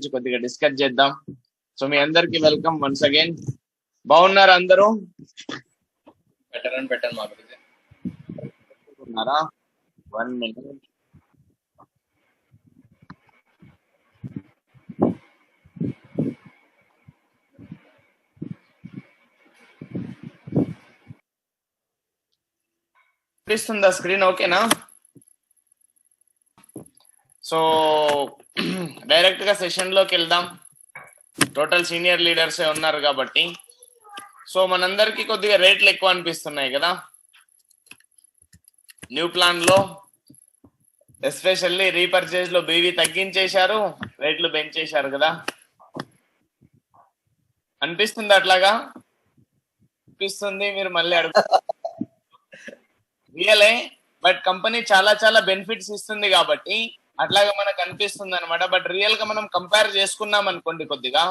గురించి కొద్దిగా డిస్కస్ చేద్దాం. సో మీ అందరికి వెల్కమ్ వన్స్ అగైన్. బాగున్నారు అందరూ? పెట్టను మా గురించి ఉన్నారా? 1 minute. కనిపిస్తుందా స్క్రీన్? ఓకేనా? సో డైరెక్ట్ గా సెషన్ లోకి వెళ్దాం. టోటల్ సీనియర్ లీడర్స్ ఉన్నారు కాబట్టి సో మనందరికి కొద్దిగా రేట్లు ఎక్కువ అనిపిస్తున్నాయి కదా న్యూ ప్లాన్ లో. ఎస్పెషల్లీ రీపర్చేజ్ లో బీవీ తగ్గించేశారు, రేట్లు పెంచేశారు కదా. అనిపిస్తుంది అట్లాగా? అనిపిస్తుంది. మీరు మళ్ళీ రియలే, బట్ కంపెనీ చాలా చాలా బెనిఫిట్స్ ఇస్తుంది కాబట్టి అట్లాగా మనకు అనిపిస్తుంది అనమాట. బట్ రియల్ గా మనం కంపేర్ చేసుకున్నాం అనుకోండి, కొద్దిగా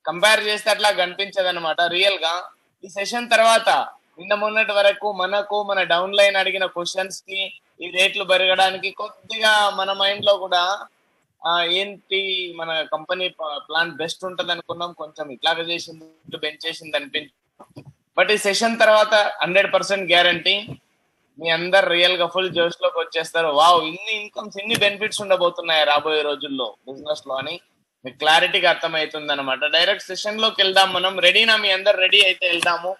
కంపేర్ చేస్తే అట్లా కనిపించదు అనమాట. రియల్ గా ఈ సెషన్ తర్వాత నిన్న మొన్నటి వరకు మన డౌన్ లైన్ అడిగిన క్వశ్చన్స్ కి ఈ రేట్లు పెరగడానికి కొద్దిగా మన మైండ్ లో కూడా ఏంటి మన కంపెనీ ప్లాన్ బెస్ట్ ఉంటది అనుకున్నాం, కొంచెం ఇట్లాగా చేసింది పెంచేసింది అనిపించింది. బట్ ఈ సెషన్ తర్వాత 100% గ్యారంటీ మీ అందరు రియల్ గా ఫుల్ జోష్ లోకి వచ్చేస్తారు. వావ్, ఇన్ని ఇన్కమ్స్, ఇన్ని బెనిఫిట్స్ ఉండబోతున్నాయి రాబోయే రోజుల్లో బిజినెస్ లో అని మీకు క్లారిటీగా అర్థమవుతుంది అనమాట. డైరెక్ట్ సెషన్ లోకి వెళ్దాం మనం. రెడీనా? మీ అందరు రెడీ అయితే వెళ్దాము.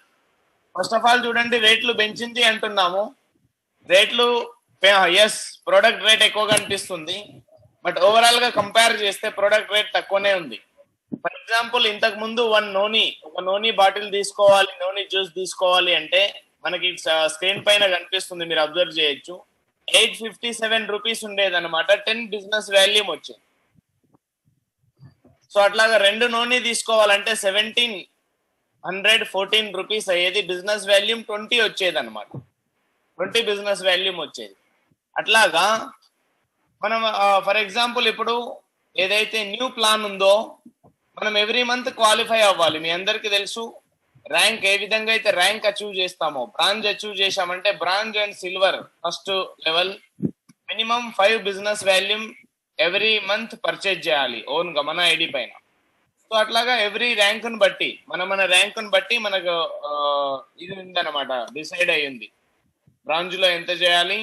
ఫస్ట్ ఆఫ్ ఆల్ చూడండి, రేట్లు పెంచింది అంటున్నాము. రేట్లు ఎస్, ప్రోడక్ట్ రేట్ ఎక్కువగా అనిపిస్తుంది, బట్ ఓవరాల్ గా కంపేర్ చేస్తే ప్రోడక్ట్ రేట్ తక్కువనే ఉంది. ఫర్ ఎగ్జాంపుల్, ఇంతకు ముందు ఒక నోని బాటిల్ తీసుకోవాలి, నోని జ్యూస్ తీసుకోవాలి అంటే మనకి స్క్రీన్ పైన కనిపిస్తుంది, మీరు అబ్జర్వ్ చేయొచ్చు. 857 రూపీస్ ఉండేది అనమాట. 10 బిజినెస్ వాల్యూమ్ వచ్చింది. సో అట్లాగా 2 నోని తీసుకోవాలంటే 1714 రూపీస్ అయ్యేది. బిజినెస్ వాల్యూమ్ 20 వచ్చేది అనమాట. 20 బిజినెస్ వాల్యూమ్ వచ్చేది. అట్లాగా మనం ఫర్ ఎగ్జాంపుల్ ఇప్పుడు ఏదైతే న్యూ ప్లాన్ ఉందో మనం ఎవ్రీ మంత్ క్వాలిఫై అవ్వాలి. మీ అందరికి తెలుసు ర్యాంక్ ఏ విధంగా అయితే ర్యాంక్ అచీవ్ చేస్తామో, బ్రాంజ్ అచీవ్ చేశామంటే bronze and silver first level minimum 5 business volume every month purchase చేయాలి ఓన్ గా మన ఐడి పైన. సో అట్లాగా ఎవ్రీ ర్యాంక్ ను బట్టి మన ర్యాంక్ ను బట్టి మనకు ఇది ఉందన్నమాట, డిసైడ్ అయ్యింది. బ్రాంజ్ లో ఎంత చేయాలి,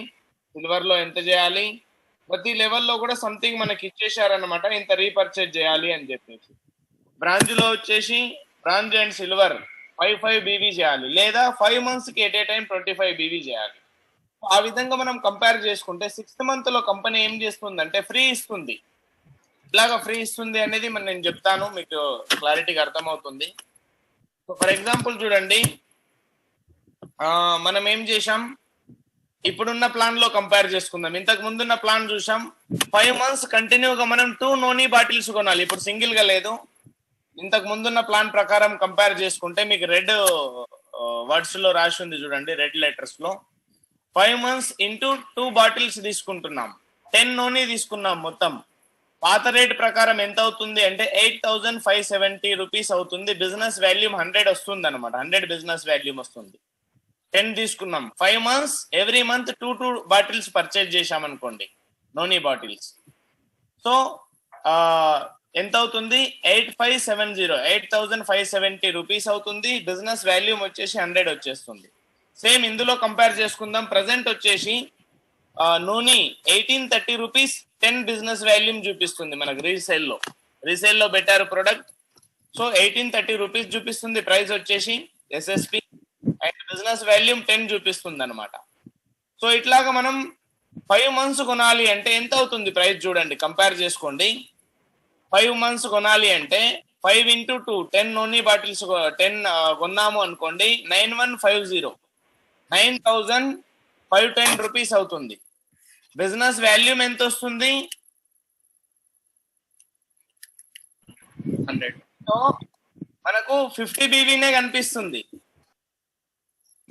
సిల్వర్ లో ఎంత చేయాలి, ప్రతి లెవెల్లో కూడా సంథింగ్ మనకి ఇచ్చేసారనమాట, ఇంత రీపర్చేజ్ చేయాలి అని చెప్పేసి. బ్రాంజ్ లో వచ్చేసి బ్రాంజ్ అండ్ సిల్వర్ 5 బీవీ చేయాలి, లేదా 5 months కి ఎట్ ఏ టైం 25 బీవీ చేయాలి. ఆ విధంగా మనం కంపేర్ చేసుకుంటే 6th month లో కంపెనీ ఏం చేస్తుందంటే ఫ్రీ ఇస్తుంది. ఇలాగా ఫ్రీ ఇస్తుంది అనేది నేను చెప్తాను, మీకు క్లారిటీగా అర్థమవుతుంది. సో ఫర్ ఎగ్జాంపుల్ చూడండి, మనం ఏం చేసాం, ఇప్పుడున్న ప్లాన్ లో కంపేర్ చేసుకుందాం. ఇంతకు ముందున్న ప్లాన్ చూసాం, 5 months కంటిన్యూగా మనం 2 నోనీ బాటిల్స్ కొనాలి. ఇప్పుడు సింగిల్ గా లేదు. ఇంతకు ముందున్న ప్లాన్ ప్రకారం కంపేర్ చేసుకుంటే మీకు రెడ్ వర్డ్స్ లో రాసి ఉంది చూడండి, రెడ్ లెటర్స్ లో 5 months ఇంటూ 2 బాటిల్స్ తీసుకుంటున్నాం, 10 నోనీ తీసుకున్నాం. మొత్తం పాత రేట్ ప్రకారం ఎంత అవుతుంది అంటే 8570 రూపీస్ అవుతుంది. బిజినెస్ వాల్యూమ్ 100 వస్తుంది అనమాట, 100 బిజినెస్ వాల్యూమ్ వస్తుంది. 10 తీసుకున్నాం. 5 months every month 2 bottles purchase చేశాం అనుకోండి, నోనీ బాటిల్స్. సో ఎంత అవుతుంది? 8570 రూపీస్ అవుతుంది. బిజినెస్ వాల్యూమ్ వచ్చేసి 100 వచ్చేస్తుంది. సేమ్ ఇందులో కంపేర్ చేసుకుందాం. ప్రజెంట్ వచ్చేసి నూనె 1830 రూపీస్ 10 బిజినెస్ వాల్యూమ్ చూపిస్తుంది మనకు రీసేల్లో పెట్టారు ప్రొడక్ట్. సో 1830 రూపీస్ చూపిస్తుంది ప్రైస్ వచ్చేసి ఎస్ఎస్పి, అండ్ బిజినెస్ వాల్యూమ్ 10 చూపిస్తుంది అనమాట. సో ఇట్లాగా మనం 5 months కొనాలి అంటే ఎంత అవుతుంది ప్రైస్ చూడండి, కంపేర్ చేసుకోండి. 5 months కొనాలి అంటే 5 into 2 10 నోనీ బాటిల్స్ 10 కొన్నాము అనుకోండి, 9150 9510 రూపీస్ అవుతుంది. బిజినెస్ వాల్యూమ్ ఎంత వస్తుంది? 100. సో మనకు 50 బీవీనే కనిపిస్తుంది,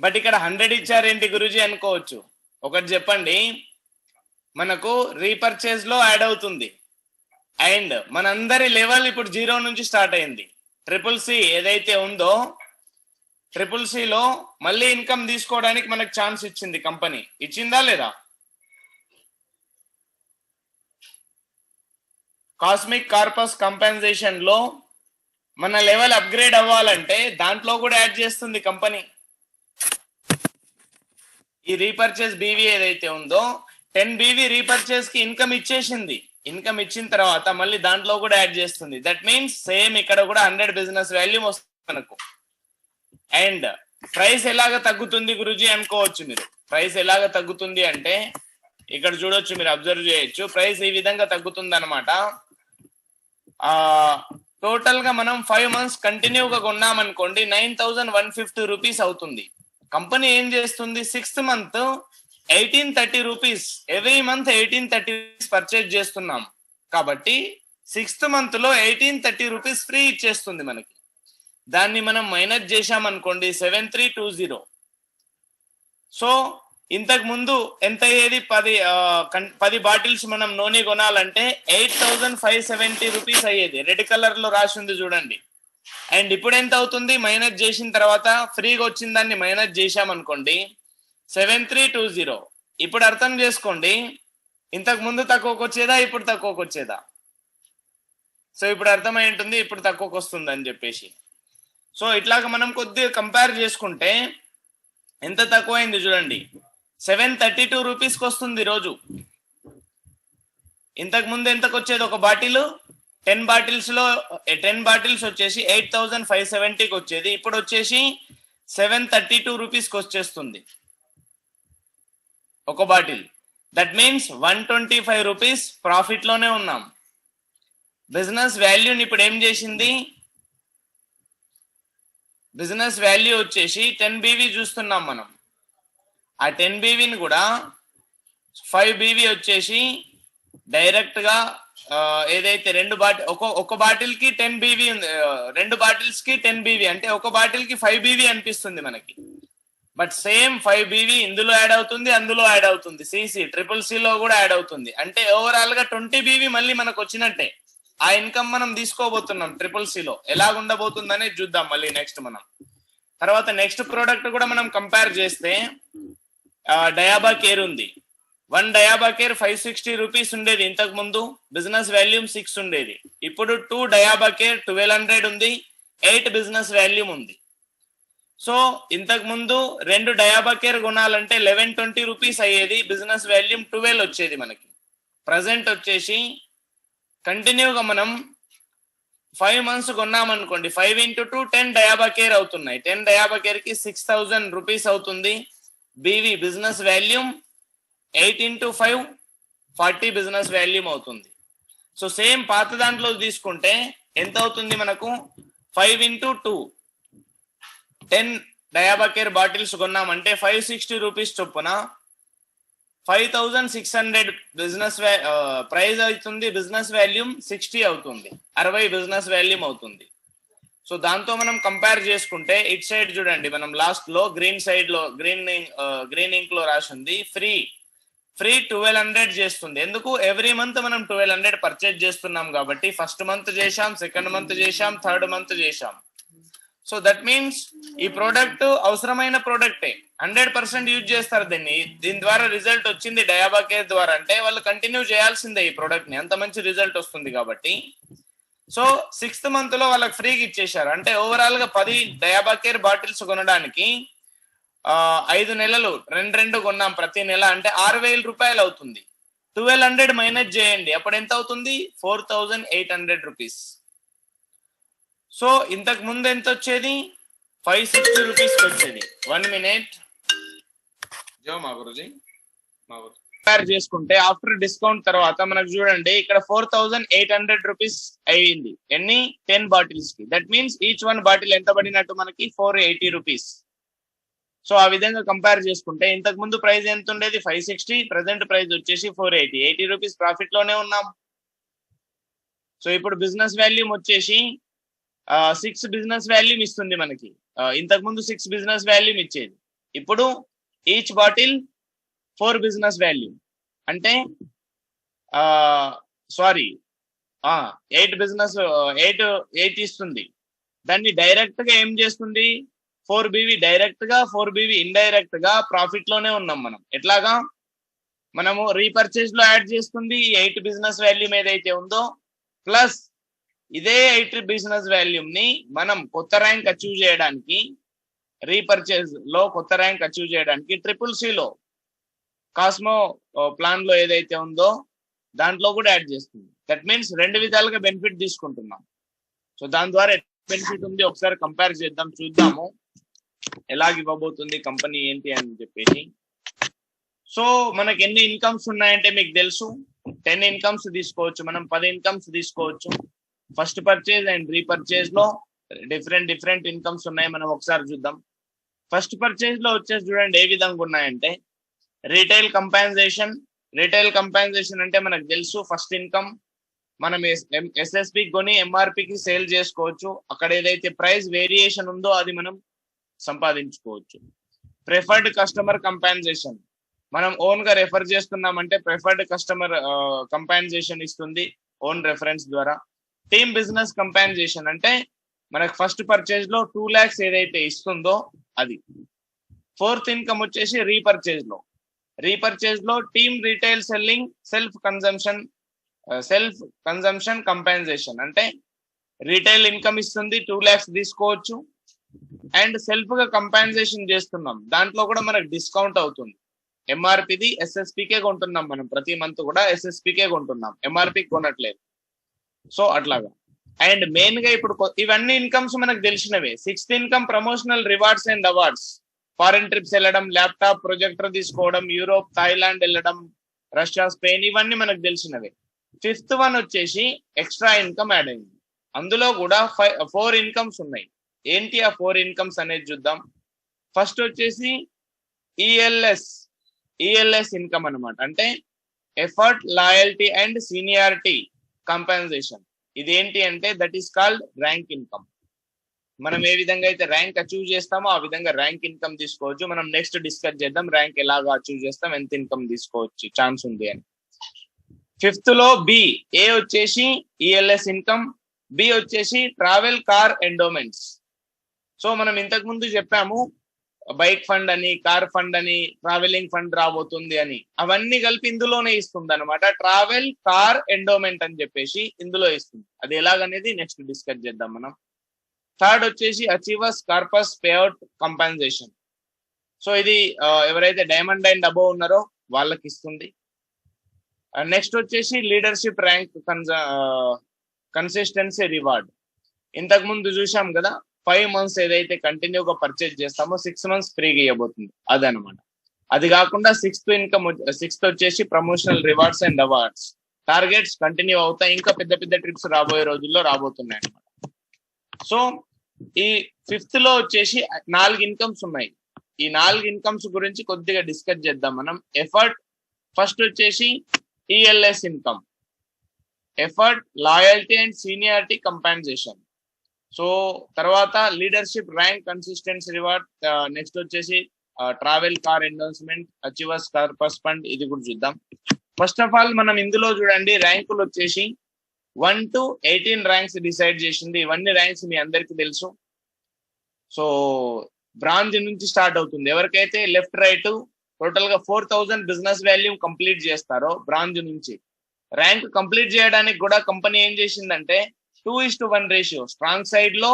బట్ ఇక్కడ 100 ఇచ్చారేంటి గురుజీ అనుకోవచ్చు. ఒకటి చెప్పండి, మనకు రీపర్చేజ్ లో యాడ్ అవుతుంది, అండ్ మనందరి లెవెల్ ఇప్పుడు 0 నుంచి స్టార్ట్ అయింది. CCC ఏదైతే ఉందో CCC లో మళ్ళీ ఇన్కమ్ తీసుకోవడానికి మనకు ఛాన్స్ ఇచ్చింది కంపెనీ. ఇచ్చిందా లేదా? కాస్మిక్ కార్పస్ కంపెన్సేషన్ లో మన లెవెల్ అప్గ్రేడ్ అవ్వాలంటే దాంట్లో కూడా యాడ్ చేస్తుంది కంపెనీ. ఈ రీపర్చేస్ బీవీ ఏదైతే ఉందో 10 బీవీ రీపర్చేస్ కి ఇన్కమ్ ఇచ్చేసింది. ఇన్కమ్ ఇచ్చిన తర్వాత మళ్ళీ దాంట్లో కూడా యాడ్ చేస్తుంది. దట్ మీన్స్ సేమ్ ఇక్కడ కూడా 100 బిజినెస్ వాల్యూమ్ వస్తుంది మనకు. అండ్ ప్రైస్ ఎలాగ తగ్గుతుంది గురుజీ అనుకోవచ్చు మీరు. ప్రైస్ ఎలాగ తగ్గుతుంది అంటే ఇక్కడ చూడొచ్చు, మీరు అబ్జర్వ్ చేయొచ్చు. ప్రైస్ ఈ విధంగా తగ్గుతుంది అనమాట. టోటల్ గా మనం 5 months కంటిన్యూగా కొన్నామనుకోండి 9150 రూపీస్ అవుతుంది. కంపెనీ ఏం చేస్తుంది, 6th month 1830 rupees, every month 1830 rupees purchase చేస్తున్నాం కాబట్టి 6th month లో 1830 రూపీస్ ఫ్రీ ఇచ్చేస్తుంది మనకి. దాన్ని మనం మైనస్ చేశామనుకోండి 7320. సో ఇంతకు ముందు ఎంత అయ్యేది, 10 బాటిల్స్ మనం నూనె కొనాలంటే 8570 రూపీస్ అయ్యేది. రెడ్ కలర్ లో రాసి ఉంది చూడండి. అండ్ ఇప్పుడు ఎంత అవుతుంది, మైనస్ చేసిన తర్వాత ఫ్రీగా వచ్చిన దాన్ని మైనస్ చేశామనుకోండి 7320. ఇప్పుడు అర్థం చేసుకోండి, ఇంతకు ముందు తక్కువకి వచ్చేదా, ఇప్పుడు తక్కువకి వచ్చేదా? సో ఇప్పుడు అర్థమై ఉంటుంది ఇప్పుడు తక్కువకి వస్తుంది అని చెప్పేసి. సో ఇట్లాగా మనం కొద్దిగా కంపేర్ చేసుకుంటే ఎంత తక్కువైంది చూడండి, 732 రూపీస్కి వస్తుంది రోజు. ఇంతకు ముందు ఎంతకు వచ్చేది ఒక బాటిల్, 10 బాటిల్స్ వచ్చేసి 8570కి వచ్చేది. ఇప్పుడు వచ్చేసి 732 రూపీస్కి వచ్చేస్తుంది ఒక bottle. That means 125 rupees profit లోనే ఉన్నాం. బిజినెస్ వాల్యూని ఇప్పుడు ఏం చేసింది, బిజినెస్ వాల్యూ వచ్చేసి 10 బీవీ చూస్తున్నాం మనం. ఆ 10 బీవీని కూడా 5 బీవీ వచ్చేసి డైరెక్ట్ గా ఏదైతే ఒక బాటిల్ కి 10 బీవీ ఉంది, 2 బాటిల్స్ కి 10 బీవీ అంటే ఒక బాటిల్ కి 5 బీవీ అనిపిస్తుంది మనకి. బట్ సేమ్ 5 బీవీ ఇందులో యాడ్ అవుతుంది, అందులో యాడ్ అవుతుంది, ట్రిపుల్ సిలో కూడా యాడ్ అవుతుంది. అంటే ఓవరాల్ గా 20 బీవీ మళ్ళీ మనకు వచ్చినట్టే. ఆ ఇన్కమ్ మనం తీసుకోబోతున్నాం ట్రిపుల్ సిలో. ఎలాగుండబోతుందనే చూద్దాం మళ్ళీ నెక్స్ట్ మనం. తర్వాత నెక్స్ట్ ప్రోడక్ట్ కూడా మనం కంపేర్ చేస్తే డయాబా కేర్ ఉంది. 1 డయాబా కేర్ 560 రూపీస్ ఉండేది ఇంతకు ముందు, బిజినెస్ వాల్యూమ్ 6 ఉండేది. ఇప్పుడు 2 డయాబా కేర్ 1200 ఉంది, 8 బిజినెస్ వాల్యూమ్ ఉంది. సో ఇంతకు ముందు 2 డయాబా కేర్ కొనాలంటే 1120 రూపీస్ అయ్యేది, బిజినెస్ వాల్యూమ్ 12 వచ్చేది మనకి. ప్రజెంట్ వచ్చేసి కంటిన్యూగా మనం 5 months కొన్నామనుకోండి, 5 into 2 10 డయాబా కేర్ అవుతున్నాయి. 10 డయాబా కేర్ కి 6000 రూపీస్ అవుతుంది. BV business volume 8 into 5 40 business volume అవుతుంది. సో సేమ్ పాత దాంట్లో తీసుకుంటే ఎంత అవుతుంది మనకు, 5 into 2 10 డయాబా కేర్ బాటిల్స్ కొన్నామంటే 560 రూపీస్ చొప్పున 5600 బిజినెస్ ప్రైస్ అవుతుంది. బిజినెస్ వాల్యూమ్ 60 అవుతుంది, 60 బిజినెస్ వాల్యూమ్ అవుతుంది. సో దాంతో మనం కంపేర్ చేసుకుంటే ఇట్ సైడ్ చూడండి, మనం లాస్ట్ లో గ్రీన్ సైడ్ లో గ్రీన్ ఇంక్ లో రాసి ఉంది ఫ్రీ 1200 చేస్తుంది. ఎందుకు, ఎవ్రీ మంత్ మనం 1200 పర్చేజ్ చేస్తున్నాం కాబట్టి. ఫస్ట్ మంత్ చేశాం, సెకండ్ మంత్ చేశాం, థర్డ్ మంత్ చేశాం. సో దట్ మీన్స్ ఈ ప్రోడక్ట్ అవసరమైన ప్రోడక్టే, 100% యూజ్ చేస్తారు దీన్ని. దీని ద్వారా రిజల్ట్ వచ్చింది డయాబా కేర్ ద్వారా అంటే వాళ్ళు కంటిన్యూ చేయాల్సిందే ఈ ప్రోడక్ట్ ని, అంత మంచి రిజల్ట్ వస్తుంది కాబట్టి. సో 6th month లో వాళ్ళకి ఫ్రీగా ఇచ్చేశారు. అంటే ఓవరాల్ గా 10 డయాబా కేర్ బాటిల్స్ కొనడానికి 5 నెలలు 2 కొన్నాం ప్రతి నెల అంటే 6000 రూపాయలు అవుతుంది. 1200 మైనస్ చేయండి, అప్పుడు ఎంత అవుతుంది, 4800 రూపీస్. సో ఇంతకు ముందు ఎంత వచ్చేది, 560 రూపీస్ వచ్చేది. 1 minute జో మా గురుజీ కంపేర్ చేసుకుంటే ఆఫ్టర్ డిస్కౌంట్ తర్వాత మనకు చూడండి ఇక్కడ 4800 రూపీస్ అయ్యింది. ఎన్ని, 10 బాటిల్స్ కి. దట్ మీన్స్ ఈచ్ 1 బాటిల్ ఎంత పడినట్టు మనకి, 480 రూపీస్. సో ఆ విధంగా కంపేర్ చేసుకుంటే ఇంతకు ముందు ప్రైస్ ఎంత ఉండేది, 560, ప్రజెంట్ ప్రైస్ వచ్చేసి 480 రూపీస్ ప్రాఫిట్ లోనే ఉన్నాం. సో ఇప్పుడు బిజినెస్ వాల్యూమ్ వచ్చేసి 6 బిజినెస్ వాల్యూమ్ ఇస్తుంది మనకి. ఇంతకు ముందు 6 బిజినెస్ వాల్యూమ్ ఇచ్చేది, ఇప్పుడు ఈచ్ బాటిల్ 4 బిజినెస్ వాల్యూమ్ అంటే 8 ఇస్తుంది. దాన్ని డైరెక్ట్ గా ఏం చేస్తుంది, 4 బీవీ డైరెక్ట్ గా, 4 బీవీ ఇండైరెక్ట్ గా ప్రాఫిట్ లోనే ఉన్నాం మనం. ఎట్లాగా, మనము రీపర్చేజ్ లో యాడ్ చేస్తుంది 8 బిజినెస్ వాల్యూమ్ ఏదైతే ఉందో ప్లస్ ఇదే ఐటీ బిజినెస్ వాల్యూమ్ ని మనం కొత్త ర్యాంక్ అచీవ్ చేయడానికి, రీపర్చేజ్ లో కొత్త ర్యాంక్ అచీవ్ చేయడానికి CCC లో కాస్మో ప్లాన్ లో ఏదైతే ఉందో దాంట్లో కూడా యాడ్ చేస్తుంది. దట్ మీన్స్ రెండు విధాలుగా బెనిఫిట్ తీసుకుంటున్నాం. సో దాని ద్వారా బెనిఫిట్ ఉంది, ఒకసారి కంపేర్ చేద్దాం, చూద్దాము ఎలాగ ఇవ్వబోతుంది కంపెనీ ఏంటి అని చెప్పేసి. సో మనకి ఎన్ని ఇన్కమ్స్ ఉన్నాయంటే మీకు తెలుసు, 10 ఇన్కమ్స్ తీసుకోవచ్చు, మనం 10 ఇన్కమ్స్ తీసుకోవచ్చు. ఫస్ట్ పర్చేజ్ అండ్ రీపర్చేజ్ లో డిఫరెంట్ ఇన్కమ్స్ ఉన్నాయి, మనం ఒకసారి చూద్దాం. ఫస్ట్ పర్చేజ్ లో వచ్చేసి చూడండి ఏ విధంగా ఉన్నాయంటే, రీటైల్ కంపెన్సేషన్ అంటే మనకు తెలుసు ఫస్ట్ ఇన్కమ్ మనం ఎస్ఎస్పి కొని ఎంఆర్పికి సేల్ చేసుకోవచ్చు. అక్కడ ఏదైతే ప్రైస్ వేరియేషన్ ఉందో అది మనం సంపాదించుకోవచ్చు. ప్రిఫర్డ్ కస్టమర్ కంపెన్సేషన్, మనం ఓన్ గా రెఫర్ చేస్తున్నామంటే ప్రిఫర్డ్ కస్టమర్ కంపెన్సేషన్ ఇస్తుంది ఓన్ రెఫరెన్స్ ద్వారా. టీమ్ బిజినెస్ కంపెన్సేషన్ అంటే మనకు ఫస్ట్ పర్చేజ్ లో 2 lakhs ఏదైతే ఇస్తుందో అది. ఫోర్త్ ఇన్కమ్ వచ్చేసి రీపర్చేజ్ లో team retail selling self consumption compensation అంటే రీటైల్ ఇన్కమ్ ఇస్తుంది, 2 lakhs తీసుకోవచ్చు. అండ్ సెల్ఫ్ గా కంపెన్సేషన్ చేస్తున్నాం, దాంట్లో కూడా మనకు డిస్కౌంట్ అవుతుంది. ఎంఆర్పిది ఎస్ఎస్పికే కొంటున్నాం, మనం ప్రతి మంత్ కూడా ఎస్ఎస్పికే కొంటున్నాం, ఎంఆర్పి కొనట్లేదు. సో అట్లాగా. అండ్ మెయిన్ గా ఇప్పుడు ఇవన్నీ ఇన్కమ్స్ మనకు తెలిసినవే. Sixth income promotional rewards and awards, foreign trips వెళ్ళడం, ల్యాప్టాప్ ప్రొజెక్టర్ తీసుకోవడం, యూరోప్ థాయిలాండ్ వెళ్ళడం, రష్యా స్పెయిన్, ఇవన్నీ మనకు తెలిసినవే. ఫిఫ్త్ వన్ వచ్చేసి ఎక్స్ట్రా ఇన్కమ్ యాడ్ అయింది, అందులో కూడా 4 ఇన్కమ్స్ ఉన్నాయి. ఏంటి ఆ 4 ఇన్కమ్స్ అనేది చూద్దాం. ఫస్ట్ వచ్చేసి ఈఎల్ఎస్ ఇన్కమ్ అనమాట, అంటే effort loyalty and seniority compensation. ఇదేంటి అంటే that is called rank income. మనం ఏ విధంగా అయితే ర్యాంక్ అచీవ్ చేస్తామో ఆ విధంగా ర్యాంక్ ఇన్కమ్ తీసుకోవచ్చు. మనం నెక్స్ట్ డిస్కస్ చేద్దాం ర్యాంక్ ఎలాగా అచీవ్ చేస్తాం, ఎంత ఇన్కమ్ తీసుకోవచ్చు ఛాన్స్ ఉంది అని. ఫిఫ్త్ లో ఏ వచ్చేసి ఈఎల్ఎస్ ఇన్కమ్, బి వచ్చేసి ట్రావెల్ కార్ ఎండోమెంట్స్. సో మనం ఇంతకు ముందు చెప్పాము బైక్ ఫండ్ అని, కార్ ఫండ్ అని, ట్రావెలింగ్ ఫండ్ రాబోతుంది అని, అవన్నీ కలిపి ఇందులోనే ఇస్తుంది అనమాట. ట్రావెల్ కార్ ఎండోమెంట్ అని చెప్పేసి ఇందులో ఇస్తుంది. అది ఎలాగనేది నెక్స్ట్ డిస్కస్ చేద్దాం మనం. థర్డ్ వచ్చేసి achievers corpus payout compensation. So ఇది ఎవరైతే డైమండ్ అండ్ అబోవ్ ఉన్నారో వాళ్ళకి ఇస్తుంది. నెక్స్ట్ వచ్చేసి లీడర్షిప్ ర్యాంక్ కన్సిస్టెన్సీ రివార్డ్. ఇంతకు ముందు చూసాం కదా, 5 months ఏదైతే కంటిన్యూగా పర్చేజ్ చేస్తామో 6 months ఫ్రీగా ఇవ్వబోతుంది అదనమాట. అది కాకుండా సిక్స్త్ వచ్చేసి promotional rewards and awards. Targets continue అవుతాయి, ఇంకా పెద్ద పెద్ద ట్రిప్స్ రాబోయే రోజుల్లో రాబోతున్నాయి అనమాట. సో ఈ ఫిఫ్త్ లో వచ్చేసి 4 ఇన్కమ్స్ ఉన్నాయి. ఈ 4 ఇన్కమ్స్ గురించి కొద్దిగా డిస్కస్ చేద్దాం మనం. ఎఫర్ట్ ఫస్ట్ వచ్చేసి ELS income, effort loyalty and seniority compensation. So తర్వాత leadership rank consistency reward. Next వచ్చేసి travel car endorsement, achievers corpus fund. ఇది కూడా చూద్దాం. ఫస్ట్ ఆఫ్ ఆల్ మనం ఇందులో చూడండి ర్యాంకులు వచ్చేసి 1 to 18 ర్యాంక్స్ డిసైడ్ చేసింది. ఇవన్నీ ర్యాంక్స్ మీ అందరికి తెలుసు. సో బ్రాంజ్ నుంచి స్టార్ట్ అవుతుంది. ఎవరికైతే లెఫ్ట్ రైట్ టోటల్ గా 4000 బిజినెస్ వాల్యూమ్ కంప్లీట్ చేస్తారో బ్రాంజ్ నుంచి, ర్యాంక్ కంప్లీట్ చేయడానికి కూడా కంపెనీ ఏం చేసిందంటే 2:1 రేషియో. స్ట్రాంగ్ సైడ్ లో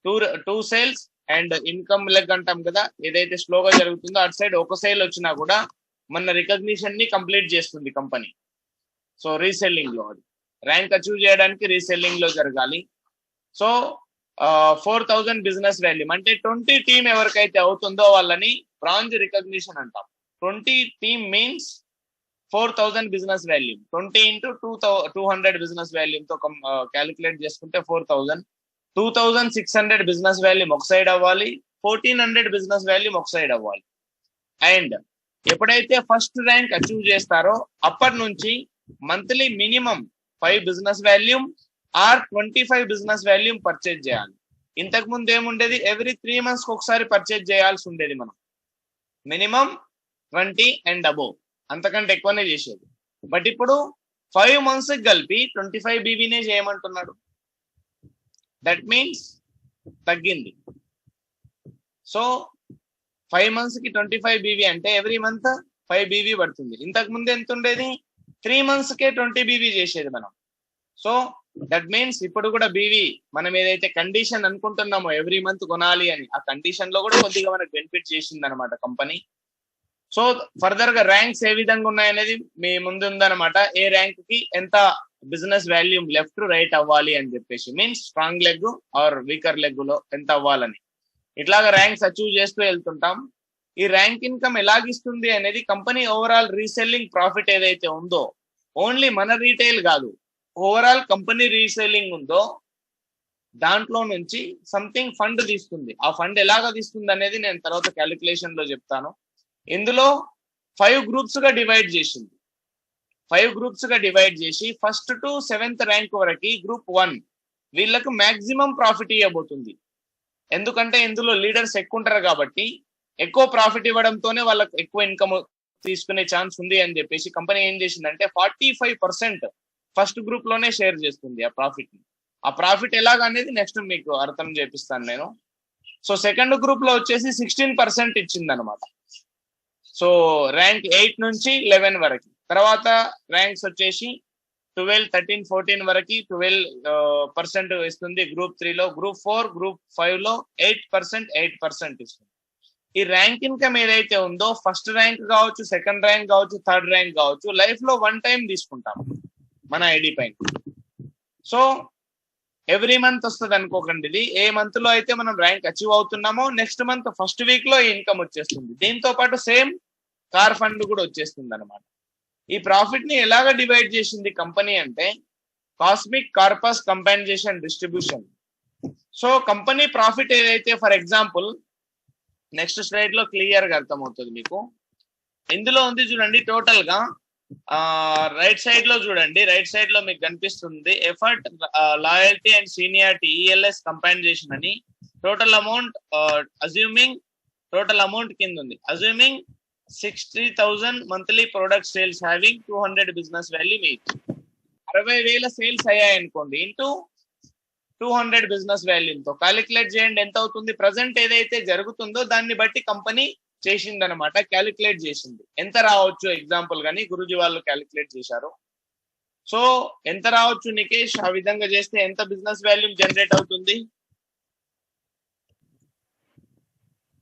2 సేల్స్ అండ్ ఇన్కమ్ లెగ్ అంటాం కదా, ఏదైతే స్లోగా జరుగుతుందో అటు సైడ్ ఒక సేల్ వచ్చినా కూడా మన రికగ్నిషన్ ని కంప్లీట్ చేస్తుంది కంపెనీ. సో రీసెల్లింగ్ లో అది ర్యాంక్ అచీవ్ చేయడానికి రీసెల్లింగ్ లో జరగాలి. సో 4000 బిజినెస్ వాల్యూమ్ అంటే 20 టీమ్ ఎవరికైతే అవుతుందో వాళ్ళని బ్రాంజ్ రికగ్నిషన్ అంటాం. 20 team means 4000 business volume. 20 into 200 business volume తో క్యాలిక్యులేట్ చేసుకుంటే 4000. 2600 బిజినెస్ వాల్యూమ్ ఒక సైడ్ అవ్వాలి, 1400 బిజినెస్ వాల్యూమ్ ఒక సైడ్ అవ్వాలి. అండ్ ఎప్పుడైతే ఫస్ట్ ర్యాంక్ అచీవ్ చేస్తారో అప్పటి నుంచి monthly minimum 5 business volume or 25 business volume purchase చేయాలి. ఇంతకు ముందు ఏముండేది, ఎవ్రీ 3 months ఒకసారి పర్చేజ్ చేయాల్సి ఉండేది మనం. మినిమం 20 and above, అంతకంటే ఎక్కువనే చేసేది. బట్ ఇప్పుడు 5 months కలిపి 25 BVనే చేయమంటున్నాడు. దట్ మీన్స్ తగ్గింది. సో 5 months కి 25 BV అంటే ఎవ్రీ మంత్ 5 BV పడుతుంది. ఇంతకు ముందు ఎంత ఉండేది, 3 months కే 20 BV చేసేది మనం. సో దట్ మీన్స్ ఇప్పుడు కూడా బీవీ మనం ఏదైతే కండిషన్ అనుకుంటున్నామో ఎవ్రీ మంత్ కొనాలి అని, ఆ కండిషన్ లో కూడా కొద్దిగా మనకు బెనిఫిట్ చేసింది అనమాట కంపెనీ. సో ఫర్దర్ గా ర్యాంక్స్ ఏ విధంగా ఉన్నాయనేది మీ ముందు ఉందన్నమాట. ఏ ర్యాంక్ కి ఎంత బిజినెస్ వాల్యూమ్ లెఫ్ట్ రైట్ అవ్వాలి అని చెప్పేసి, means strong leg or weaker leg లో ఎంత అవ్వాలని ఇట్లాగా ర్యాంక్స్ అచీవ్ చేస్తూ వెళ్తుంటాం. ఈ ర్యాంక్ ఇన్కమ్ ఎలాగిస్తుంది అనేది కంపెనీ ఓవరాల్ రీసెల్లింగ్ ప్రాఫిట్ ఏదైతే ఉందో, ఓన్లీ మన రీటైల్ కాదు, ఓవరాల్ కంపెనీ రీసెల్లింగ్ ఉందో దాంట్లో నుంచి సంథింగ్ ఫండ్ తీస్తుంది. ఆ ఫండ్ ఎలాగా తీస్తుంది అనేది నేను తర్వాత క్యాలిక్యులేషన్ లో చెప్తాను. ఇందులో 5 గ్రూప్స్ గా డివైడ్ చేసింది. 5 గ్రూప్స్ గా డివైడ్ చేసి ఫస్ట్ టు 7th ర్యాంక్ వరకు గ్రూప్ 1 వీళ్ళకు మాక్సిమం ప్రాఫిట్ ఇవ్వబోతుంది. ఎందుకంటే ఇందులో లీడర్స్ ఎక్కువ ఉంటారు కాబట్టి ఎక్కువ ప్రాఫిట్ ఇవ్వడంతోనే వాళ్ళకి ఎక్కువ ఇన్కమ్ తీసుకునే ఛాన్స్ ఉంది అని చెప్పేసి కంపెనీ ఏం చేసిందంటే 45% ఫస్ట్ గ్రూప్ లోనే షేర్ చేస్తుంది ఆ ప్రాఫిట్ ని. ఆ ప్రాఫిట్ ఎలాగనేది నెక్స్ట్ మీకు అర్థం చేపిస్తాను నేను. సో సెకండ్ గ్రూప్ లో వచ్చేసి 16% ఇచ్చింది అనమాట. సో ర్యాంక్ 8 నుంచి 11 వరకు. తర్వాత ర్యాంక్స్ వచ్చేసి 12, 13, 14 వరకు 12% ఇస్తుంది గ్రూప్ 3 లో. గ్రూప్ 4, గ్రూప్ 5 లో 8% ఇస్తుంది. ఈ ర్యాంక్ ఇన్కమ్ ఏదైతే ఉందో ఫస్ట్ ర్యాంక్ కావచ్చు, సెకండ్ ర్యాంక్ కావచ్చు, థర్డ్ ర్యాంక్ కావచ్చు, లైఫ్ లో 1 టైం తీసుకుంటాం మన ఐడి పైన. సో ఎవ్రీ మంత్ వస్తుంది అనుకోకండి. ఇది ఏ మంత్ లో అయితే మనం ర్యాంక్ అచీవ్ అవుతున్నామో నెక్స్ట్ మంత్ ఫస్ట్ వీక్ లో ఈ ఇన్కమ్ వచ్చేస్తుంది. దీంతో పాటు సేమ్ కార్ ఫండ్ కూడా వచ్చేస్తుంది అనమాట. ఈ ప్రాఫిట్ ని ఎలాగ డివైడ్ చేసింది కంపెనీ అంటే cosmic corpus compensation distribution. So company profit ఏదైతే, ఫర్ ఎగ్జాంపుల్ నెక్స్ట్ స్లైడ్ లో క్లియర్ గా అర్థమవుతుంది మీకు. ఇందులో ఉంది చూడండి, టోటల్ గా రైట్ సైడ్ లో చూడండి, రైట్ సైడ్ లో మీకు కనిపిస్తుంది effort, loyalty and seniority ELS compensation అని. Total amount assuming, total amount కింద ఉంది assuming 60,000 monthly product sales having 200 business value each. 60,000 sales అయ్యాయి అనుకోండి, ఇంటూ 200 బిజినెస్ వాల్యూతో క్యాలిక్యులేట్ చేయండి ఎంత అవుతుంది. ప్రజెంట్ ఏదైతే జరుగుతుందో దాన్ని బట్టి కంపెనీ చేసింది అనమాట, క్యాలిక్యులేట్ చేసింది ఎంత రావచ్చు. ఎగ్జాంపుల్ గానీ గురుజీ వాళ్ళు క్యాలిక్యులేట్ చేశారు. సో ఎంత రావచ్చు నికేష్, ఆ విధంగా చేస్తే ఎంత బిజినెస్ వాల్యూమ్ జనరేట్ అవుతుంది?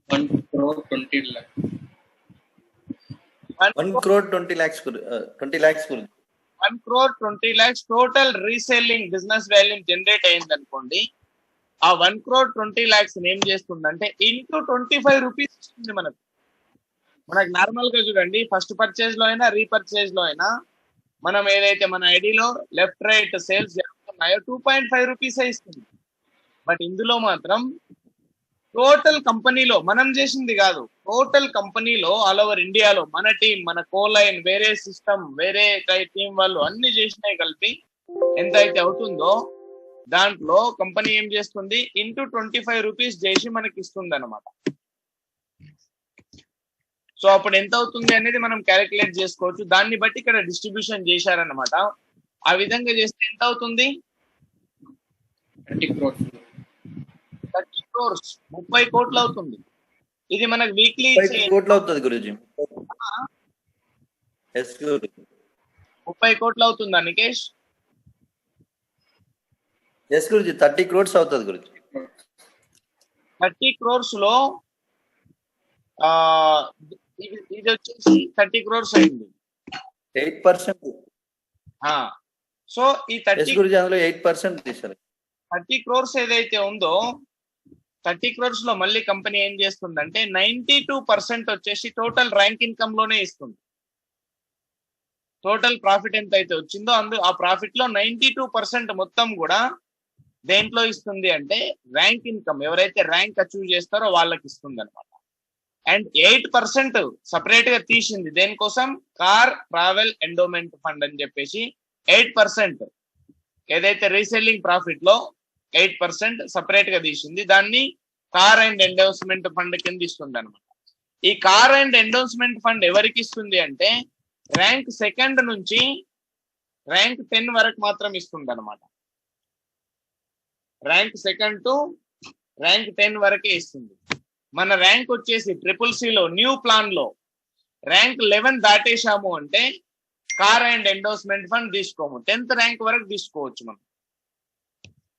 1 crore 20 lakhs. 1 crore 20 lakhs 20 lakhs 1 crore 20 lakhs total reselling business volume generate అయింది అనుకోండి. ఆ 1 crore 20 lakhs ఏం చేస్తుందంటే ఇంటూ 25 రూపీస్ ఇస్తుంది మనకు. మనకు నార్మల్ గా చూడండి, ఫస్ట్ పర్చేజ్ లో అయినా రీపర్చేజ్ లో అయినా మనం ఏదైతే మన ఐడిలో లెఫ్ట్ రైట్ సేల్స్ జరుగుతున్నాయో 2.5 రూపీస్ ఇస్తుంది. బట్ ఇందులో మాత్రం టోటల్ కంపెనీలో మనం చేసింది కాదు, టోటల్ కంపెనీలో ఆల్ ఓవర్ ఇండియాలో మన టీం, మన కోలైన్, వేరే సిస్టమ్, వేరే టీం వాళ్ళు అన్ని చేసినాయి కలిపి ఎంత అయితే అవుతుందో దాంట్లో కంపెనీ ఏం చేస్తుంది ఇంటూ 25 రూపీస్ చేసి మనకి ఇస్తుంది అనమాట. సో అప్పుడు ఎంత అవుతుంది అనేది మనం క్యాలిక్యులేట్ చేసుకోవచ్చు. దాన్ని బట్టి ఇక్కడ డిస్ట్రిబ్యూషన్ చేశారనమాట. ఆ విధంగా చేస్తే ఎంత అవుతుంది? 30 crores. 30 crores 30 కోట్లు అవుతుంది. ఇది మనకు వీక్లీ 30 కోట్లు అవుతుంది గురుజీ. 30 కోట్లు అవుతుందా నికేష్? ఎస్ గురుజీ, 30 crores అవుతుంది గురుజీ. 30 crores లో ఇది వచ్చేసి 30 crores అయింది, 8%. సో ఈ 30 గురుజీ అందులో 8% తీశారు. 30 crores ఏదైతే ఉందో 30 crores లో మళ్ళీ కంపెనీ ఏం చేస్తుందంటే 92% వచ్చేసి టోటల్ ర్యాంక్ ఇన్కమ్ లోనే ఇస్తుంది. టోటల్ ప్రాఫిట్ ఎంత అయితే వచ్చిందో ఆ ప్రాఫిట్ లో 92% మొత్తం కూడా దేంట్లో ఇస్తుంది అంటే ర్యాంక్ ఇన్కమ్, ఎవరైతే ర్యాంక్ అచీవ్ చేస్తారో వాళ్ళకి ఇస్తుంది అనమాట. అండ్ 8% సపరేట్ గా తీసింది దేనికోసం, కార్ ట్రావెల్ ఎండోమెంట్ ఫండ్ అని చెప్పేసి 8% ఏదైతే రీసెల్లింగ్ ప్రాఫిట్ లో 8% సపరేట్ గా తీసింది, దాన్ని కార్ అండ్ ఎండోర్స్మెంట్ ఫండ్ కింద ఇస్తుంది అనమాట. ఈ కార్ అండ్ ఎండోర్స్మెంట్ ఫండ్ ఎవరికి ఇస్తుంది అంటే ర్యాంక్ 2 నుంచి ర్యాంక్ 10 వరకు మాత్రం ఇస్తుంది అనమాట. ర్యాంక్ 2 టు ర్యాంక్ 10 వరకే ఇస్తుంది. మన ర్యాంక్ వచ్చేసి CCC లో న్యూ ప్లాన్ లో ర్యాంక్ 11 దాటేశాము అంటే కార్ అండ్ ఎండోర్స్మెంట్ ఫండ్ తీసుకోము, 10th ర్యాంక్ వరకు తీసుకోవచ్చు మనం.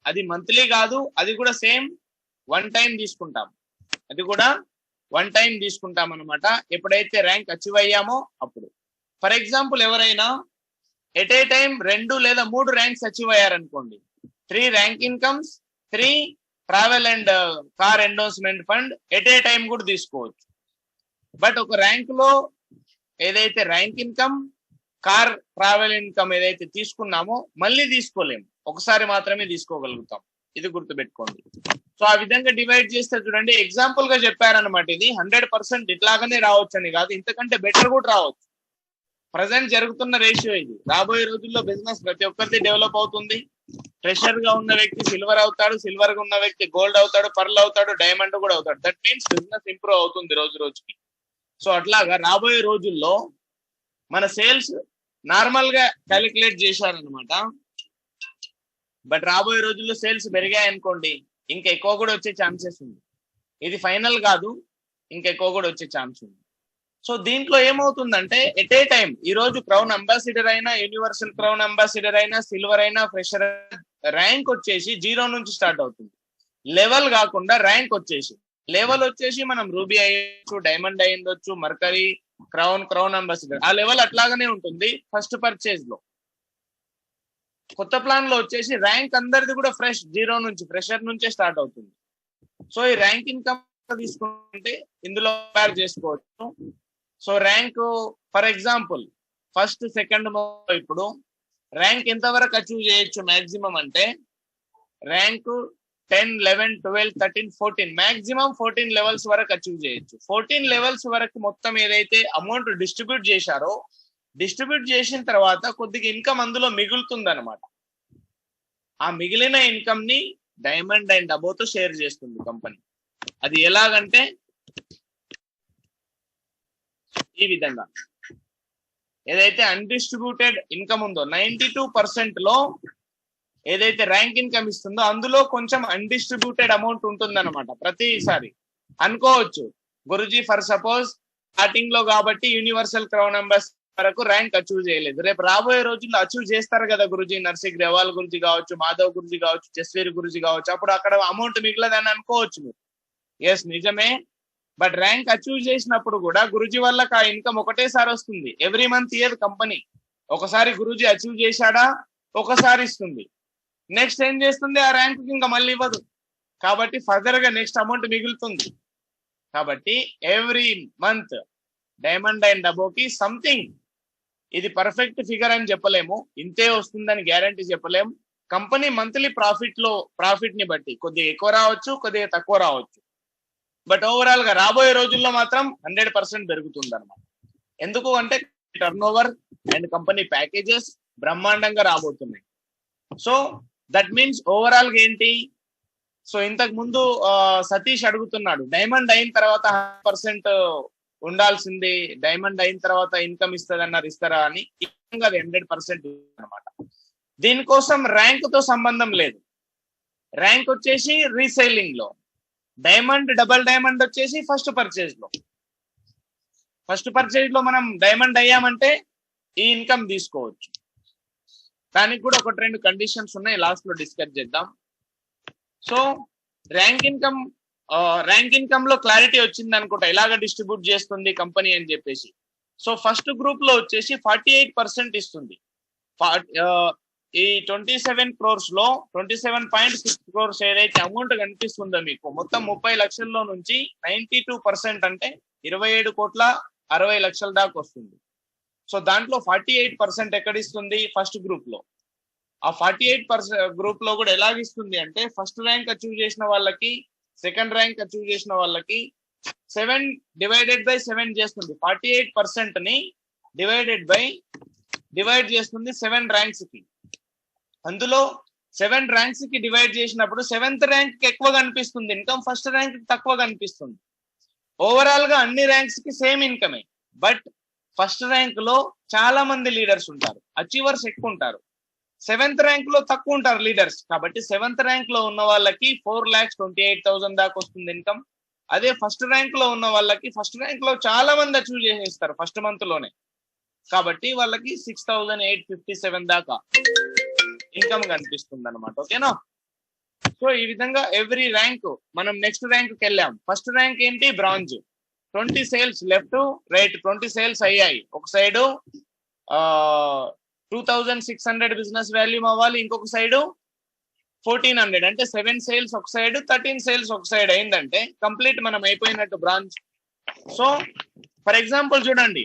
అది మంత్లీ కాదు, అది కూడా సేమ్ 1 టైం తీసుకుంటాం, అది కూడా 1 టైం తీసుకుంటాం అనమాట. ఎప్పుడైతే ర్యాంక్ అచీవ్ అయ్యామో అప్పుడు. ఫర్ ఎగ్జాంపుల్ ఎవరైనా ఎట్ ఏ టైం 2 లేదా 3 ర్యాంక్స్ అచీవ్ అయ్యారనుకోండి, 3 rank incomes, 3 travel and car endorsement fund at a time కూడా తీసుకోవచ్చు. బట్ ఒక ర్యాంక్ లో ఏదైతే rank income, car travel income ఏదైతే తీసుకున్నామో మళ్ళీ తీసుకోలేము, ఒకసారి మాత్రమే తీసుకోగలుగుతాం. ఇది గుర్తుపెట్టుకోండి. సో ఆ విధంగా డివైడ్ చేస్తే చూడండి, ఎగ్జాంపుల్ గా చెప్పారనమాట. ఇది 100% ఇట్లాగానే రావచ్చు అని కాదు, ఇంతకంటే బెటర్ కూడా రావచ్చు. ప్రజెంట్ జరుగుతున్న రేషియో ఇది. రాబోయే రోజుల్లో బిజినెస్ ప్రతి ఒక్కరిది డెవలప్ అవుతుంది. ఫ్రెషర్ గా ఉన్న వ్యక్తి సిల్వర్ అవుతాడు, సిల్వర్ గా ఉన్న వ్యక్తి గోల్డ్ అవుతాడు, పర్ల్ అవుతాడు, డైమండ్ కూడా అవుతాడు. దట్ మీన్స్ బిజినెస్ ఇంప్రూవ్ అవుతుంది రోజు రోజుకి. సో అట్లాగా రాబోయే రోజుల్లో మన సేల్స్ నార్మల్ గా క్యాలిక్యులేట్ చేశారనమాట. బట్ రాబోయే రోజుల్లో సేల్స్ పెరిగాయి అనుకోండి, ఇంకా ఎక్కువ కూడా వచ్చే ఛాన్సెస్ ఉంది. ఇది ఫైనల్ కాదు, ఇంకా ఎక్కువ కూడా వచ్చే ఛాన్స్ ఉంది. సో దీంట్లో ఏమవుతుందంటే ఎట్ ఏ టైం ఈ రోజు క్రౌన్ అంబాసిడర్ అయినా, యూనివర్సల్ క్రౌన్ అంబాసిడర్ అయినా, సిల్వర్ అయినా, ఫ్రెషర్ ర్యాంక్ వచ్చేసి 0 నుంచి స్టార్ట్ అవుతుంది. లెవెల్ కాకుండా ర్యాంక్ వచ్చేసి, లెవెల్ వచ్చేసి మనం రూబీ అయ్యొచ్చు, డైమండ్ అయ్యొచ్చు, మర్కరీ, క్రౌన్ అంబాసిడర్, ఆ లెవెల్ అట్లాగానే ఉంటుంది. ఫస్ట్ పర్చేజ్ లో కొత్త ప్లాన్ లో వచ్చేసి ర్యాంక్ అందరిది కూడా ఫ్రెష్ 0 నుంచి, ఫ్రెషర్ నుంచే స్టార్ట్ అవుతుంది. సో ఈ ర్యాంక్ ఇన్కమ్ తీసుకుంటే ఇందులో కంపేర్ చేసుకోవచ్చు. So rank for example first second ఇప్పుడు ర్యాంక్ ఎంతవరకు అచీవ్ చేయొచ్చు మాక్సిమం అంటే, ర్యాంక్ 10, 11, 12, 13, 14 మాక్సిమం 14 లెవెల్స్ వరకు అచీవ్ చేయొచ్చు. 14 లెవెల్స్ వరకు మొత్తం ఏదైతే అమౌంట్ డిస్ట్రిబ్యూట్ చేశారో, డిస్ట్రిబ్యూట్ చేసిన తర్వాత కొద్దిగా ఇన్కమ్ అందులో మిగులుతుంది అనమాట. ఆ మిగిలిన ఇన్కమ్ ని డైమండ్ అండ్ అబోతో షేర్ చేస్తుంది కంపెనీ. అది ఎలాగంటే ఈ విధంగా, ఏదైతే అన్డిస్ట్రిబ్యూటెడ్ ఇన్కమ్ ఉందో 92% లో ఏదైతే ర్యాంక్ ఇన్కమ్ ఇస్తుందో అందులో కొంచెం అన్డిస్ట్రిబ్యూటెడ్ అమౌంట్ ఉంటుంది అనమాట. ప్రతిసారి అనుకోవచ్చు గురుజీ ఫర్ సపోజ్ స్టార్టింగ్ లో కాబట్టి యూనివర్సల్ క్రౌన్ అంబాసిడర్ వరకు ర్యాంక్ అచీవ్ చేయలేదు, రేపు రాబోయే రోజుల్లో అచీవ్ చేస్తారు కదా గురుజీ, నర్సిక్ గ్రేవాల్ గురుజీ కావచ్చు, మాధవ్ గురుజీ కావచ్చు, జస్వీర్ గురుజీ కావచ్చు, అప్పుడు అక్కడ అమౌంట్ మిగలదని అనుకోవచ్చు మీరు. ఎస్ నిజమే, బట్ ర్యాంక్ అచీవ్ చేసినప్పుడు కూడా గురుజీ వాళ్ళకి ఆ ఇన్కమ్ ఒకటేసారి వస్తుంది. ఎవ్రీ మంత్ ఇయర్ కంపెనీ ఒకసారి గురుజీ అచీవ్ చేశాడా ఒకసారి ఇస్తుంది, నెక్స్ట్ ఏం చేస్తుంది ఆ ర్యాంక్ ఇంకా మళ్ళీ ఇవ్వదు. కాబట్టి ఫర్దర్ గా నెక్స్ట్ అమౌంట్ మిగులుతుంది. కాబట్టి ఎవ్రీ మంత్ డైమండ్ అండ్ అబోకి సంథింగ్, ఇది పర్ఫెక్ట్ ఫిగర్ అని చెప్పలేము, ఇంతే వస్తుందని గ్యారంటీ చెప్పలేము. కంపెనీ మంత్లీ ప్రాఫిట్ ని బట్టి కొద్దిగా ఎక్కువ రావచ్చు, కొద్దిగా తక్కువ రావచ్చు. బట్ ఓవరాల్ గా రాబోయే రోజుల్లో మాత్రం 100% పెరుగుతుంది అనమాట. ఎందుకు అంటే turn over and company packages బ్రహ్మాండంగా రాబోతున్నాయి. సో దట్ మీన్స్ ఓవరాల్ గా ఏంటి, సో ఇంతకు ముందు సతీష్ అడుగుతున్నాడు డైమండ్ అయిన తర్వాత 100% ఉండాల్సింది, డైమండ్ అయిన తర్వాత ఇన్కమ్ ఇస్తుంది అన్నారు, ఇస్తారా అని. అది 100% అనమాట. దీనికోసం ర్యాంక్ తో సంబంధం లేదు. ర్యాంక్ వచ్చేసి రీసేలింగ్ లో, డైమండ్ డబల్ డైమండ్ వచ్చేసి ఫస్ట్ పర్చేజ్ లో. ఫస్ట్ పర్చేజ్ లో మనం డైమండ్ అయ్యామంటే ఈ ఇన్కమ్ తీసుకోవచ్చు. దానికి కూడా 1-2 కండిషన్స్ ఉన్నాయి, లాస్ట్ లో డిస్కస్ చేద్దాం. సో ర్యాంక్ ఇన్కమ్ లో క్లారిటీ వచ్చింది అనుకుంటా, ఇలాగ డిస్ట్రిబ్యూట్ చేస్తుంది కంపెనీ అని చెప్పేసి. సో ఫస్ట్ గ్రూప్ లో వచ్చేసి 48% ఇస్తుంది. ఈ 27 crores లో 27.6 crores ఏదైతే అమౌంట్ కనిపిస్తుందో మీకు, మొత్తం 30 లక్షల్లో నుంచి 92% అంటే 27,60,00,000 దాకా వస్తుంది. సో దాంట్లో 48% ఎక్కడిస్తుంది ఫస్ట్ గ్రూప్ లో. ఆ 48% గ్రూప్ లో కూడా ఎలాగిస్తుంది అంటే, ఫస్ట్ ర్యాంక్ అచీవ్ చేసిన వాళ్ళకి, సెకండ్ ర్యాంక్ అచీవ్ చేసిన వాళ్ళకి 7 డివైడెడ్ బై 7 చేస్తుంది. 48% ని డివైడ్ చేస్తుంది 7 ర్యాంక్స్ కి. అందులో 7 ర్యాంక్స్ కి డివైడ్ చేసినప్పుడు 7th ర్యాంక్ కి ఎక్కువ కనిపిస్తుంది ఇన్కమ్, ఫస్ట్ ర్యాంక్ కి తక్కువ కనిపిస్తుంది. ఓవరాల్ గా అన్ని ర్యాంక్స్ కి సేమ్ ఇన్కమే, బట్ ఫస్ట్ ర్యాంక్ లో చాలా మంది లీడర్స్ ఉంటారు, అచీవర్స్ ఎక్కువ ఉంటారు. 7th ర్యాంక్ లో తక్కువ ఉంటారు లీడర్స్. కాబట్టి 7th ర్యాంక్ లో ఉన్న వాళ్ళకి 4,28,000 దాకా వస్తుంది ఇన్కమ్. అదే ఫస్ట్ ర్యాంక్ లో ఉన్న వాళ్ళకి, ఫస్ట్ ర్యాంక్ లో చాలా మంది అచీవ్ చేసేస్తారు ఫస్ట్ మంత్ లోనే, కాబట్టి వాళ్ళకి 6,857 దాకా ఇన్కమ్ కనిపిస్తుంది అనమాట. ఓకేనా? సో ఈ విధంగా ఎవ్రీ ర్యాంక్ మనం నెక్స్ట్ ర్యాంక్ కి వెళ్ళాం. ఫస్ట్ ర్యాంక్ ఏంటి? Bronze. 20 sales left right 20 sales అయ్యాయి. ఒక సైడ్ 2600 బిజినెస్ వాల్యూమ్ అవ్వాలి, ఇంకొక సైడ్ 1400 అంటే 7 సేల్స్ ఒక సైడ్ 13 సేల్స్ ఒక సైడ్ అయిందంటే కంప్లీట్ మనం అయిపోయినట్టు బ్రాంచ్. సో ఫర్ ఎగ్జాంపుల్ చూడండి,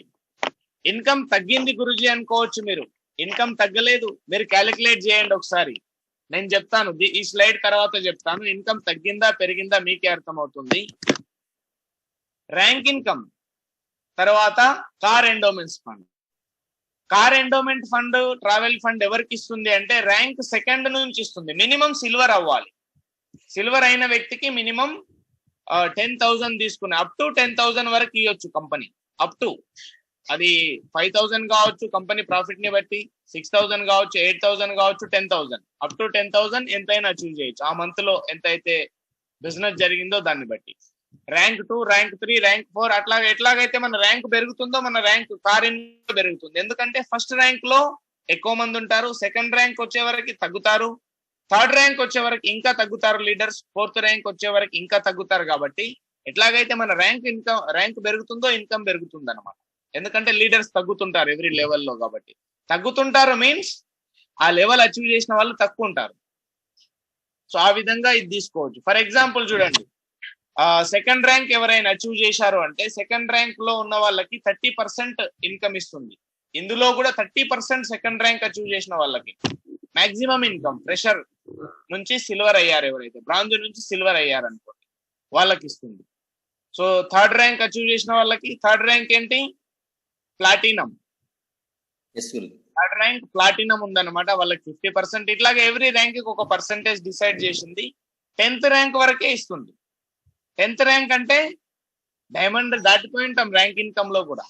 ఇన్కమ్ తగ్గింది గురుజీ అనుకోవచ్చు మీరు. ఇన్కమ్ తగ్గలేదు, మీరు క్యాలిక్యులేట్ చేయండి ఒకసారి. నేను చెప్తాను, ఈ స్లైడ్ తర్వాత చెప్తాను. ఇన్కమ్ తగ్గిందా పెరిగిందా మీకే అర్థమవుతుంది. ర్యాంక్ ఇన్కమ్ తర్వాత car endowments fund. Car endowment fund, travel fund ఎవరికి ఇస్తుంది అంటే ర్యాంక్ సెకండ్ నుంచి ఇస్తుంది. మినిమం సిల్వర్ అవ్వాలి. సిల్వర్ అయిన వ్యక్తికి మినిమం 10,000 తీసుకుని అప్ టు 10,000 వరకు ఇవ్వచ్చు కంపెనీ. అప్ టు అది 5,000 కావచ్చు కంపెనీ ప్రాఫిట్ ని బట్టి, 6,000 కావచ్చు, 8,000 కావచ్చు, 10,000 అప్ టు 10,000 ఎంతైనా అచీవ్ చేయొచ్చు ఆ మంత్ లో ఎంతైతే బిజినెస్ జరిగిందో దాన్ని బట్టి. ర్యాంక్ 2, ర్యాంక్ 3, ర్యాంక్ 4 అట్లాగే ఎట్లాగైతే మన ర్యాంక్ పెరుగుతుందో మన ర్యాంక్ కారిన్ పెరుగుతుంది. ఎందుకంటే ఫస్ట్ ర్యాంక్ లో ఎక్కువ మంది ఉంటారు, సెకండ్ ర్యాంక్ వచ్చే వరకు తగ్గుతారు, థర్డ్ ర్యాంక్ వచ్చే వరకు ఇంకా తగ్గుతారు లీడర్స్, ఫోర్త్ ర్యాంక్ వచ్చే వరకు ఇంకా తగ్గుతారు. కాబట్టి ఎట్లాగైతే మన ర్యాంక్ పెరుగుతుందో ఇన్కమ్ పెరుగుతుంది అనమాట. ఎందుకంటే లీడర్స్ తగ్గుతుంటారు ఎవ్రీ లెవెల్లో, కాబట్టి తగ్గుతుంటారు మీన్స్ ఆ లెవెల్ అచీవ్ చేసిన వాళ్ళు తక్కువ ఉంటారు. సో ఆ విధంగా ఇది తీసుకోవచ్చు. ఫర్ ఎగ్జాంపుల్ చూడండి, సెకండ్ ర్యాంక్ ఎవరైనా అచీవ్ చేశారు అంటే సెకండ్ ర్యాంక్ లో ఉన్న వాళ్ళకి 30% ఇన్కమ్ ఇస్తుంది. ఇందులో కూడా 30% సెకండ్ ర్యాంక్ అచీవ్ చేసిన వాళ్ళకి మాక్సిమం ఇన్కమ్ ప్రెషర్ నుంచి సిల్వర్ అయ్యారు, ఎవరైతే బ్రాంజ్ నుంచి సిల్వర్ అయ్యారు అనుకోండి వాళ్ళకి ఇస్తుంది. సో థర్డ్ ర్యాంక్ అచీవ్ చేసిన వాళ్ళకి థర్డ్ ర్యాంక్ ఏంటి? ప్లాటినం. థర్డ్ ర్యాంక్ ప్లాటినం ఉందన్నమాట, వాళ్ళకి 50%. ఇట్లాగే ఎవ్రీ ర్యాంక్ ఒక పర్సంటేజ్ డిసైడ్ చేసింది. 10th ర్యాంక్ వరకే ఇస్తుంది. 10th ర్యాంక్ అంటే డైమండ్ దాటిపోయి ఉంటాం ర్యాంక్ ఇన్కమ్ లో కూడా.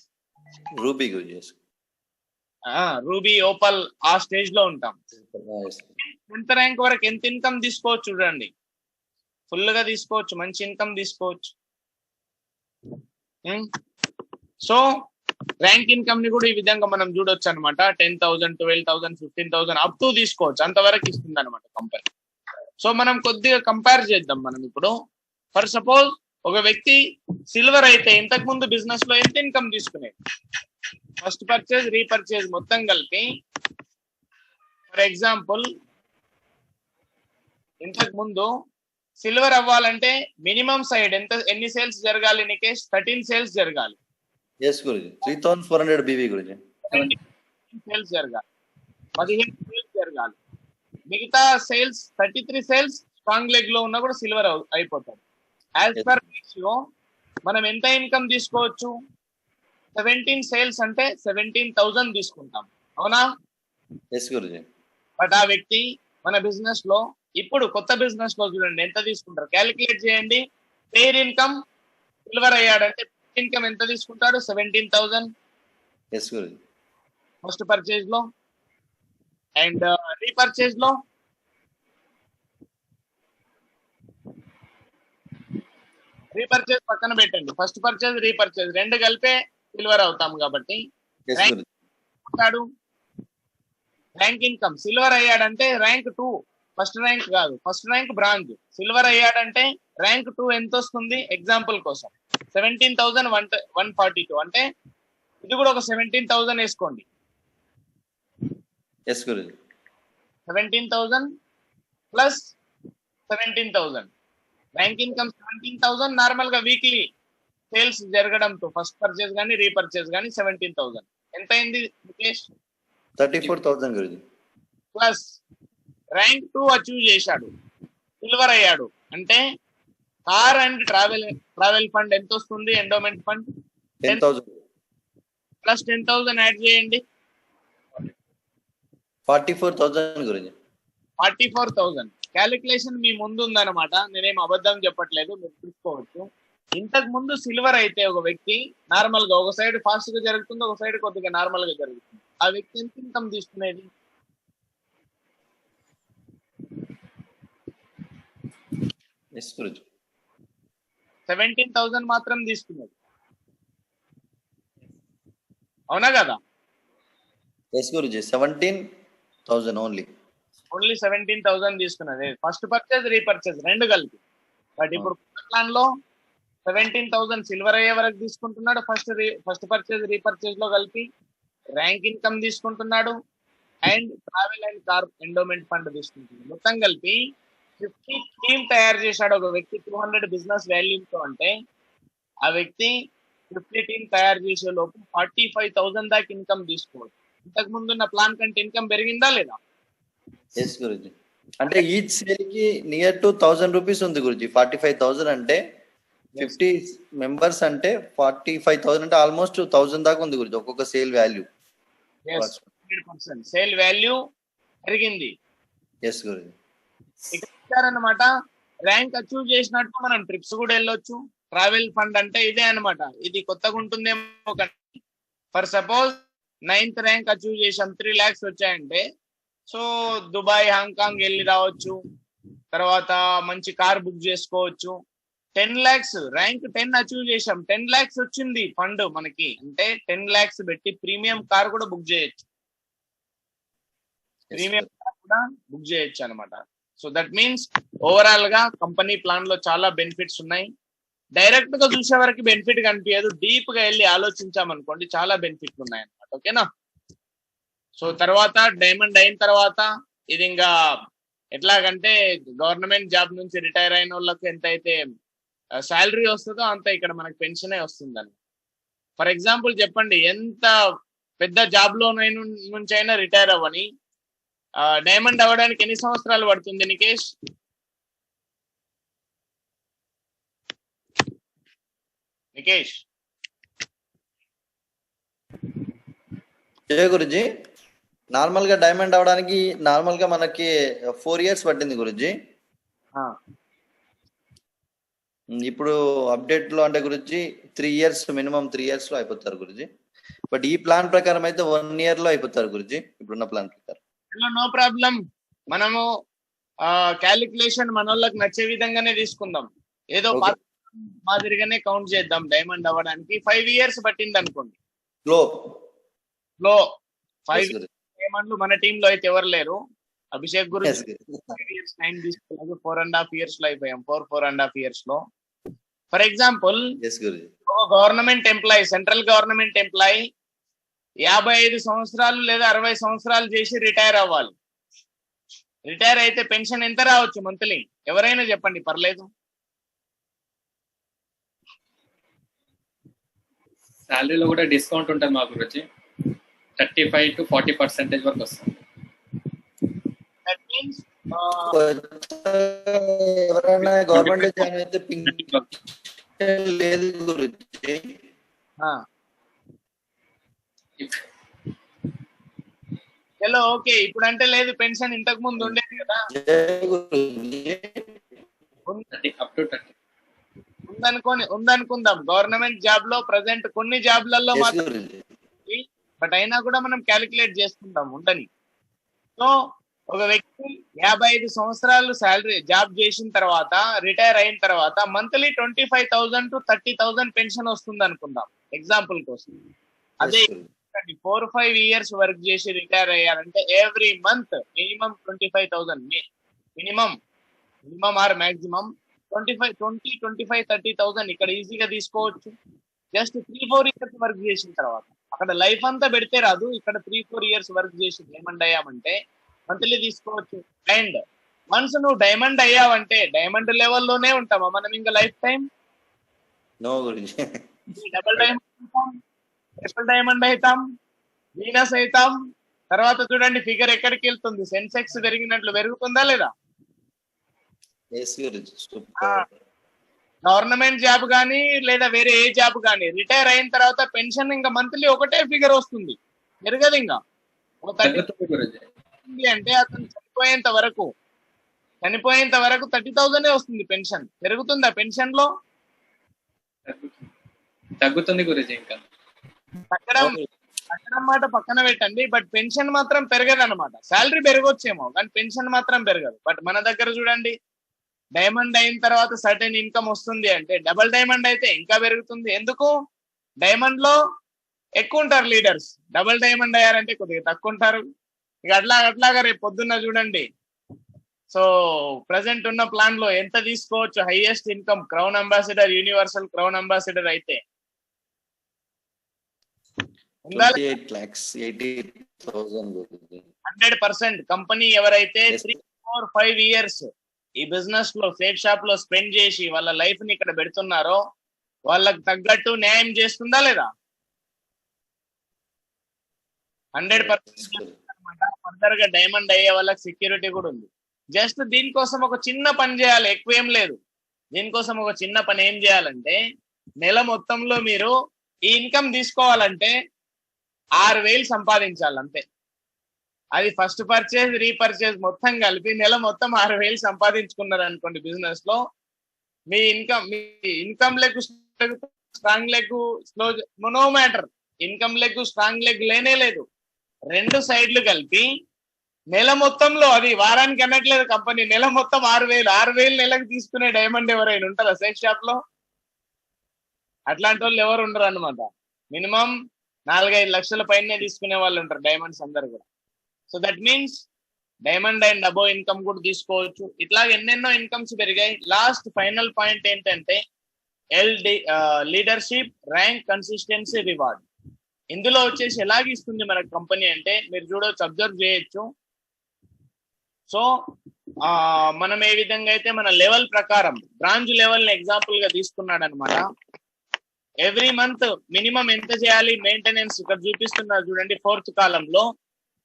రూబీ, ఓపల్ ఆ స్టేజ్ లో ఉంటాం. 10th ర్యాంక్ వరకు ఎంత ఇన్కమ్ తీసుకోవచ్చు చూడండి, ఫుల్ గా తీసుకోవచ్చు, మంచి ఇన్కమ్ తీసుకోవచ్చు. సో ర్యాంక్ ఇన్కమ్ ని కూడా ఈ విధంగా మనం చూడొచ్చు అనమాట. 10,000, 12,000, 15,000 అప్ టు తీసుకోవచ్చు, అంతవరకు ఇస్తుంది అనమాట కంపెనీ. సో మనం కొద్దిగా కంపేర్ చేద్దాం. మనం ఇప్పుడు ఫర్ సపోజ్ ఒక వ్యక్తి సిల్వర్ అయితే ఇంతకు ముందు బిజినెస్ లో ఎంత ఇన్కమ్ తీసుకునేది, ఫస్ట్ పర్చేజ్ రీపర్చేజ్ మొత్తం కలిపి ఫర్ ఎగ్జాంపుల్ ఇంతకు ముందు సిల్వర్ అవ్వాలంటే మినిమం సైడ్ ఎన్ని సేల్స్ జరగాలి నికేష్? 13 సేల్స్ జరగాలి. 3,400 BV గురించి సేల్స్ జరగాలి, 15 సేల్స్ జరగాలి. మిగతా సేల్స్ 33 సేల్స్ స్ట్రాంగ్ లెగ్ లో ఉన్నా కూడా సిల్వర్ అయిపోతారు. యాజ్ పర్ రేషియో మనం ఎంత ఇన్కమ్ తీసుకోవచ్చు? 17 సేల్స్ అంటే 17,000 తీసుకుంటాం, అవునా? బట్ ఆ వ్యక్తి మన బిజినెస్ లో ఇప్పుడు కొత్త బిజినెస్ లో చూడండి ఎంత తీసుకుంటారు, క్యాలిక్యులేట్ చేయండి. పేర్ ఇన్కమ్ సిల్వర్ అయ్యాడంటే ఇన్కమ్ ఎంత తీసుకుంటాడు? 17,000 ఫస్ట్ పర్చేజ్ లో. అండ్ రీపర్చేజ్ లో రీపర్చేజ్ పక్కన పెట్టండి, ఫస్ట్ పర్చేజ్ రీపర్చేజ్ రెండు కలిపే సిల్వర్ అవుతాం కాబట్టి ర్యాంక్ ఇన్కమ్ సిల్వర్ అయ్యాడంటే ర్యాంక్ 2, ఫస్ట్ ర్యాంక్ కాదు, ఫస్ట్ ర్యాంక్ బ్రాంజ్. సిల్వర్ అయ్యాడంటే ర్యాంక్ 2 ఎంత వస్తుంది? ఎగ్జాంపుల్ కోసం 17,142 అంటే ఇది కూడా ఒక 17,000 వేసుకోండి. 17,000 ప్లస్ 17,000 ర్యాంక్ ఇన్కమ్ 17,000. నార్మల్ గా వీక్లీ సేల్స్ జరగడంతో ఫస్ట్ పర్చేజ్ కానీ రీపర్చేజ్ కానీ 17,000 ఎంత అయింది ముఖేష్? 34,000 ప్లస్ ర్యాంక్ 2 అచీవ్ చేశాడు, సిల్వర్ అయ్యాడు అంటే కార్ అండ్ ట్రావెల్ ఫండ్ ఎంత వస్తుంది? ఎండోమెంట్ ఫండ్ 10,000 ప్లస్ 10,000 యాడ్ చేయండి, 44,000 గురించి. 44,000. క్యాలిక్యులేషన్ మీ ముందు ఉందన్నమాట, నేనేం అబద్ధం చెప్పట్లేదు, మీరు చూసుకోవచ్చు. ఇంతకు ముందు సిల్వర్ అయితే ఒక వ్యక్తి నార్మల్ గా ఒక సైడ్ ఫాస్ట్ గా జరుగుతుంది, ఒక సైడ్ కొద్దిగా నార్మల్ గా జరుగుతుంది. ఆ వ్యక్తి ఎంత ఇన్కమ్ తీసుకునేది? 17,000 మాత్రం తీసుకునేది, అవునా కదా? 17,000 ఓన్లీ. ఓన్లీ 17,000 తీసుకున్నది. ఫస్ట్ పర్చేజ్ రీపర్చేజ్ రెండు కలిపి. బట్ ఇప్పుడు ప్లాన్ లో 17,000 సిల్వర్ అయ్యే వరకు తీసుకుంటున్నాడు. ఫస్ట్ పర్చేజ్ రీపర్చేజ్ లో కలిపి ర్యాంక్ ఇన్కమ్ తీసుకుంటున్నాడు and travel and car endowment fund తీసుకుంటున్నాడు. మొత్తం కలిపి 50 టీమ్ తయారు చేశాడు ఒక వ్యక్తి 200 బిజినెస్ వాల్యూతో. అంటే ఆ వ్యక్తి 50 టీమ్ తయారు చేసే లోపు 45,000 దాకా ఇన్కమ్ తీసుకోవచ్చు. ఇంతకు ముందు ఉన్న ప్లాన్ కంటే ఇన్కమ్ పెరిగిందా లేదా? ఎస్ గురుజీ. అంటే ఈచ్ సేల్ కి నియర్ టు 1,000 రూపీస్ ఉంది గురుజీ. 45,000 అంటే 50 మెంబర్స్ అంటే 45,000 అంటే ఆల్మోస్ట్ 1,000 దాకా ఉంది గురుజీ ఒక్కొక్క సేల్ వాల్యూ. 100% సేల్ వాల్యూ పెరిగింది. ఎస్ గురుజీ. ఇచ్చారనమాట. ర్యాంక్ అచీవ్ చేసినట్టు మనం ట్రిప్స్ కూడా వెళ్ళొచ్చు. ట్రావెల్ ఫండ్ అంటే ఇదే అనమాట. ఇది కొత్తగా ఉంటుందేమో కానీ for suppose 9th rank achieve చేసాం 3 lakhs వచ్చాయంటే సో దుబాయ్ హాంకాంగ్ వెళ్ళి రావచ్చు. తర్వాత మంచి కార్ బుక్ చేసుకోవచ్చు. 10 lakhs ర్యాంక్ 10 అచీవ్ చేసాం 10 lakhs వచ్చింది ఫండ్ మనకి అంటే 10 lakhs పెట్టి ప్రీమియం కార్ కూడా బుక్ చేయొచ్చు. ప్రీమియం కార్ కూడా బుక్ చేయొచ్చు అనమాట. సో దట్ మీన్స్ ఓవరాల్ గా కంపెనీ ప్లాన్ లో చాలా బెనిఫిట్స్ ఉన్నాయి. డైరెక్ట్ గా చూసే వరకు బెనిఫిట్ కనిపించదు. డీప్ గా వెళ్ళి ఆలోచించామనుకోండి చాలా బెనిఫిట్లు ఉన్నాయి అనమాట. ఓకేనా? సో తర్వాత డైమండ్ అయిన తర్వాత ఇది ఇంకా ఎట్లాగంటే గవర్నమెంట్ జాబ్ నుంచి రిటైర్ అయిన వాళ్ళకి ఎంత అయితే శాలరీ వస్తుందో అంత ఇక్కడ మనకు పెన్షనే వస్తుందని. ఫర్ ఎగ్జాంపుల్ చెప్పండి, ఎంత పెద్ద జాబ్ లో నుంచి అయినా రిటైర్ అవ్వని డైమండ్ అవ్వడానికి ఎన్ని సంవత్సరాలు పడుతుంది నికేష్? నికేష్ జయ గురుజీ. నార్మల్ గా డైమండ్ అవడానికి నార్మల్ గా మనకి 4 years పట్టింది గురుజీ. ఇప్పుడు అప్డేట్ లో అంటే గురుజీ 3 years మినిమం 3 years లో అయిపోతారు గురుజీ. బట్ ఈ ప్లాన్ ప్రకారం అయితే 1 year లో అయిపోతారు గురుజీ ఇప్పుడున్న ప్లాన్ ప్రకారం. No problem. మనము క్యాలిక్యులేషన్ మన వాళ్ళకి నచ్చే విధంగానే తీసుకుందాం. ఏదో మాదిరిగానే కౌంట్ చేద్దాం. డైమండ్ అవ్వడానికి 5 years పట్టింది అనుకోండి. లో 5 డైమండ్లు మన టీమ్ లో అయితే ఎవరు లేరు. అభిషేక్ గురు 5 years టైం తీసుకోలేదు. 4.5 years లో అయిపోయాం. 4.5 years లో. For example government employee, central government employee 55 సంవత్సరాలు లేదా 60 సంవత్సరాలు చేసి రిటైర్ అవ్వాలి. రిటైర్ అయితే పెన్షన్ ఎంత రావచ్చు మంత్లీ? ఎవరైనా చెప్పండి, పర్లేదు. శాలరీలో కూడా డిస్కౌంట్ ఉంటుంది మా గురించి. 35 to 40% వరకు వస్తుంది. దట్ మీన్స్ ఎవరైనా గవర్నమెంట్ జాయిన్ అయితే లేదు గురుజీ. చలో ఓకే. ఇప్పుడు అంటే లేదు, పెన్షన్ ఇంతకు ముందు ఉండేది కదా. ఉందనుకుందాం. గవర్నమెంట్ జాబ్ లో ప్రజెంట్ కొన్ని జాబ్లలో మాత్రం, బట్ అయినా కూడా మనం క్యాలిక్యులేట్ చేసుకుంటాం ఉండని. సో ఒక వ్యక్తి 55 సంవత్సరాలు శాలరీ జాబ్ చేసిన తర్వాత రిటైర్ అయిన తర్వాత మంత్లీ 25,000 to 30,000 పెన్షన్ వస్తుంది అనుకుందాం ఎగ్జాంపుల్ కోసం. అదే 4-5 years వర్క్ చేసి రిటైర్ అయ్యారంటే every month minimum 25,000 minimum or maximum 25,000 ఇక్కడ ఈజీగా తీసుకోవచ్చు. జస్ట్ 3-4 years వర్క్ చేసిన తర్వాత. అక్కడ లైఫ్ అంతా పెడితే రాదు. ఇక్కడ 3-4 years వర్క్ చేసి డైమండ్ అయ్యామంటే మంత్లీ తీసుకోవచ్చు. అండ్ వన్స్ నువ్వు డైమండ్ అయ్యావంటే డైమండ్ లెవెల్లోనే ఉంటామా మనం ఇంకా లైఫ్ టైం? డబుల్ డైమండ్ అవుతాం, ట్రిపుల్ డైమండ్ అవుతాం, వీనస్ అవుతాం. తర్వాత చూడండి ఫిగర్ ఎక్కడికి వెళ్తుంది. సెన్సెక్స్ పెరిగినట్లు పెరుగుతుందా లేదా? గవర్నమెంట్ జాబ్ కానీ లేదా వేరే ఏ జాబ్ కానీ రిటైర్ అయిన తర్వాత పెన్షన్ ఇంకా మంత్లీ ఒకటే ఫిగర్ వస్తుంది, పెరగదు. ఇంకా అంటే అతను చనిపోయేంత వరకు 30,000 వస్తుంది పెన్షన్. పెరుగుతుందా పెన్షన్ లో? తగ్గుతుంది గురించి. ఇంకా తగ్గడం మాట పక్కన పెట్టండి, బట్ పెన్షన్ మాత్రం పెరగదు అనమాట. శాలరీ పెరగొచ్చేమో కానీ పెన్షన్ మాత్రం పెరగదు. బట్ మన దగ్గర చూడండి, డైమండ్ అయిన తర్వాత సర్టెన్ ఇన్కమ్ వస్తుంది అంటే డబుల్ డైమండ్ అయితే ఇంకా పెరుగుతుంది. ఎందుకు? డైమండ్ లో ఎక్కువ ఉంటారు లీడర్స్, డబుల్ డైమండ్ అయ్యారంటే కొద్దిగా తక్కువ ఉంటారు. ఇక అట్లాగా రేపు పొద్దున్న చూడండి సో ప్రజెంట్ ఉన్న ప్లాన్ లో ఎంత తీసుకోవచ్చు highest income crown ambassador, universal crown ambassador అయితే? 28 lakhs, 80,000 గురుజీ. 100% కంపెనీ ఎవరైతే Yes, 3, 4, 5 ఇయర్స్ ఈ బిజినెస్ లో ఫ్లేట్ షాప్ లో స్పెండ్ చేసి వాళ్ళ లైఫ్ ని ఇక్కడ పెడుతున్నారో వాళ్ళకి తగ్గట్టు న్యాయం చేస్తుందా లేదా? 100% అనమాట. ఫర్దర్ గా డైమండ్ అయ్యే వాళ్ళకి సెక్యూరిటీ కూడా ఉంది. జస్ట్ దీనికోసం ఒక చిన్న పని చేయాలి, ఎక్కువ ఏం లేదు. దీనికోసం ఒక చిన్న పని ఏం చేయాలంటే, నెల మొత్తంలో మీరు ఈ ఇన్కమ్ తీసుకోవాలంటే 6,000 సంపాదించాలి అంతే. అది ఫస్ట్ పర్చేజ్, రీపర్చేజ్ మొత్తం కలిపి నెల మొత్తం 6,000 సంపాదించుకున్నారు అనుకోండి బిజినెస్ లో, మీ income leg strong leg slow no matter, income leg strong leg లేనే లేదు. 2 సైడ్లు కలిపి నెల మొత్తంలో, అది వారానికి అనట్లేదు కంపెనీ, నెల మొత్తం 6,000 నెలకు తీసుకునే డైమండ్ ఎవరైనా ఉంటారా సెక్స్ షాప్ లో? అట్లాంటి వాళ్ళు ఎవరు ఉండరు అనమాట. మినిమం 4-5 లక్షల పైనే తీసుకునే వాళ్ళు ఉంటారు డైమండ్స్ అందరు కూడా. So that means diamond and above income కూడా తీసుకోవచ్చు. ఇట్లా ఎన్నెన్నో ఇన్కమ్స్ పెరిగాయి. లాస్ట్ ఫైనల్ పాయింట్ ఏంటంటే లీడర్షిప్ ర్యాంక్ కన్సిస్టెన్సీ రివార్డ్. ఇందులో వచ్చేసి ఎలాగిస్తుంది మనకు కంపెనీ అంటే మీరు చూడవచ్చు, అబ్జర్వ్ చేయొచ్చు. సో మనం ఏ విధంగా అయితే మన లెవెల్ ప్రకారం బ్రాంచ్ లెవెల్ ని ఎగ్జాంపుల్ గా తీసుకున్నాడు అనమాట. ఎవ్రీ మంత్ మినిమం ఎంత చేయాలి మెయింటెనెన్స్, ఇక్కడ చూపిస్తున్నారు చూడండి 4th కాలంలో.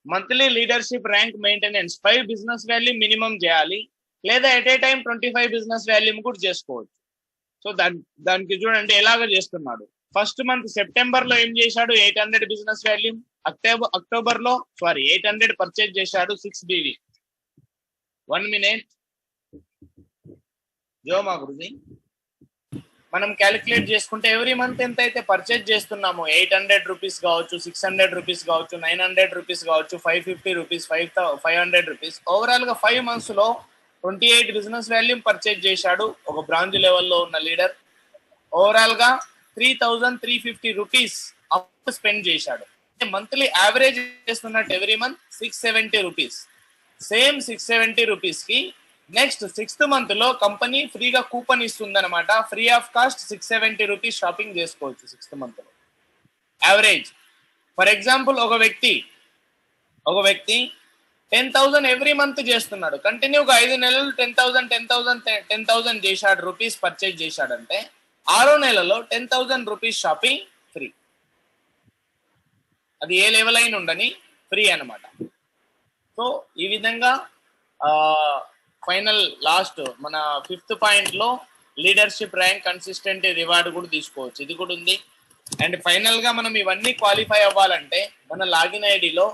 Monthly leadership rank maintenance 5 business volume minimum చేయాలి, లేదా at a time 25 business volume కూడా చేసుకోవచ్చు. సో దానికి చూడండి ఎలాగ చేస్తున్నాడు. ఫస్ట్ మంత్ సెప్టెంబర్ లో ఏం చేశాడు, 800 బిజినెస్ వాల్యూమ్. అక్టోబర్ లో 800 పర్చేజ్ చేశాడు 6 BV. 1 minute జోమా గురుజీ. మనం క్యాలిక్యులేట్ చేసుకుంటే ఎవ్రీ మంత్ ఎంత అయితే పర్చేజ్ చేస్తున్నామో 800 రూపీస్ కావచ్చు, 600 రూపీస్ కావచ్చు, 900 రూపీస్ కావచ్చు, 550 రూపీస్, 500 రూపీస్, ఓవరాల్ గా 5 months లో 28 బిజినెస్ వాల్యూమ్ పర్చేజ్ చేశాడు ఒక బ్రాంచ్ లెవెల్లో ఉన్న లీడర్. ఓవరాల్ గా 3,350 రూపీస్ స్పెండ్ చేశాడు. మంత్లీ యావరేజ్ చేస్తున్నట్టు every month 670 rupees. Same 670 rupees కి నెక్స్ట్ 6th మంత్ లో కంపెనీ ఫ్రీగా కూపన్ ఇస్తుంది అనమాట. Free of cost 670 rupees shopping చేసుకోవచ్చు 6th మంత్ లో యావరేజ్. ఫర్ ఎగ్జాంపుల్ ఒక వ్యక్తి 10,000 ఎవ్రీ మంత్ చేస్తున్నాడు, కంటిన్యూగా 5 నెలలు 10,000 చేశాడు రూపీస్ పర్చేజ్ చేశాడంటే 6వ నెలలో 10,000 రూపీస్ షాపింగ్ ఫ్రీ. అది ఏ లెవెల్ అయిన ఉండని ఫ్రీ అనమాట. సో ఈ విధంగా ఫైనల్ లాస్ట్ మన 5th పాయింట్ లో లీడర్షిప్ ర్యాంక్ కన్సిస్టెంట్ రివార్డ్ కూడా తీసుకోవచ్చు, ఇది కూడా ఉంది. అండ్ ఫైనల్ గా మనం ఇవన్నీ క్వాలిఫై అవ్వాలంటే మన లాగిన్ ఐడిలో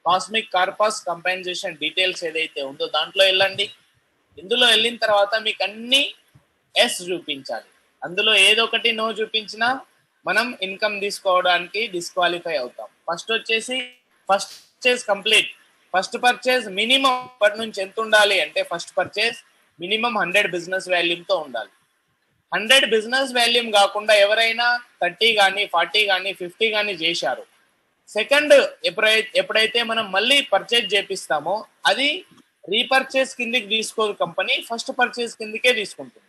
కాస్మిక్ కార్పస్ కంపెన్సేషన్ డీటెయిల్స్ ఏదైతే ఉందో దాంట్లో వెళ్ళండి. ఇందులో వెళ్ళిన తర్వాత మీకు అన్ని ఎస్ చూపించాలి. అందులో ఏదో ఒకటి నో చూపించినా మనం ఇన్కమ్ తీసుకోవడానికి డిస్క్వాలిఫై అవుతాం. First purchase complete. First purchase minimum ఇప్పటి నుంచి ఎంత ఉండాలి అంటే, ఫస్ట్ పర్చేజ్ మినిమం 100 బిజినెస్ వాల్యూమ్తో ఉండాలి. 100 బిజినెస్ వాల్యూమ్ కాకుండా ఎవరైనా 30 కానీ 40 కానీ 50 కానీ చేశారు, సెకండ్ ఎప్పుడైతే మనం మళ్ళీ పర్చేజ్ చేపిస్తామో అది రీపర్చేజ్ కిందికి తీసుకోదు కంపెనీ, ఫస్ట్ పర్చేజ్ కిందికే తీసుకుంటుంది.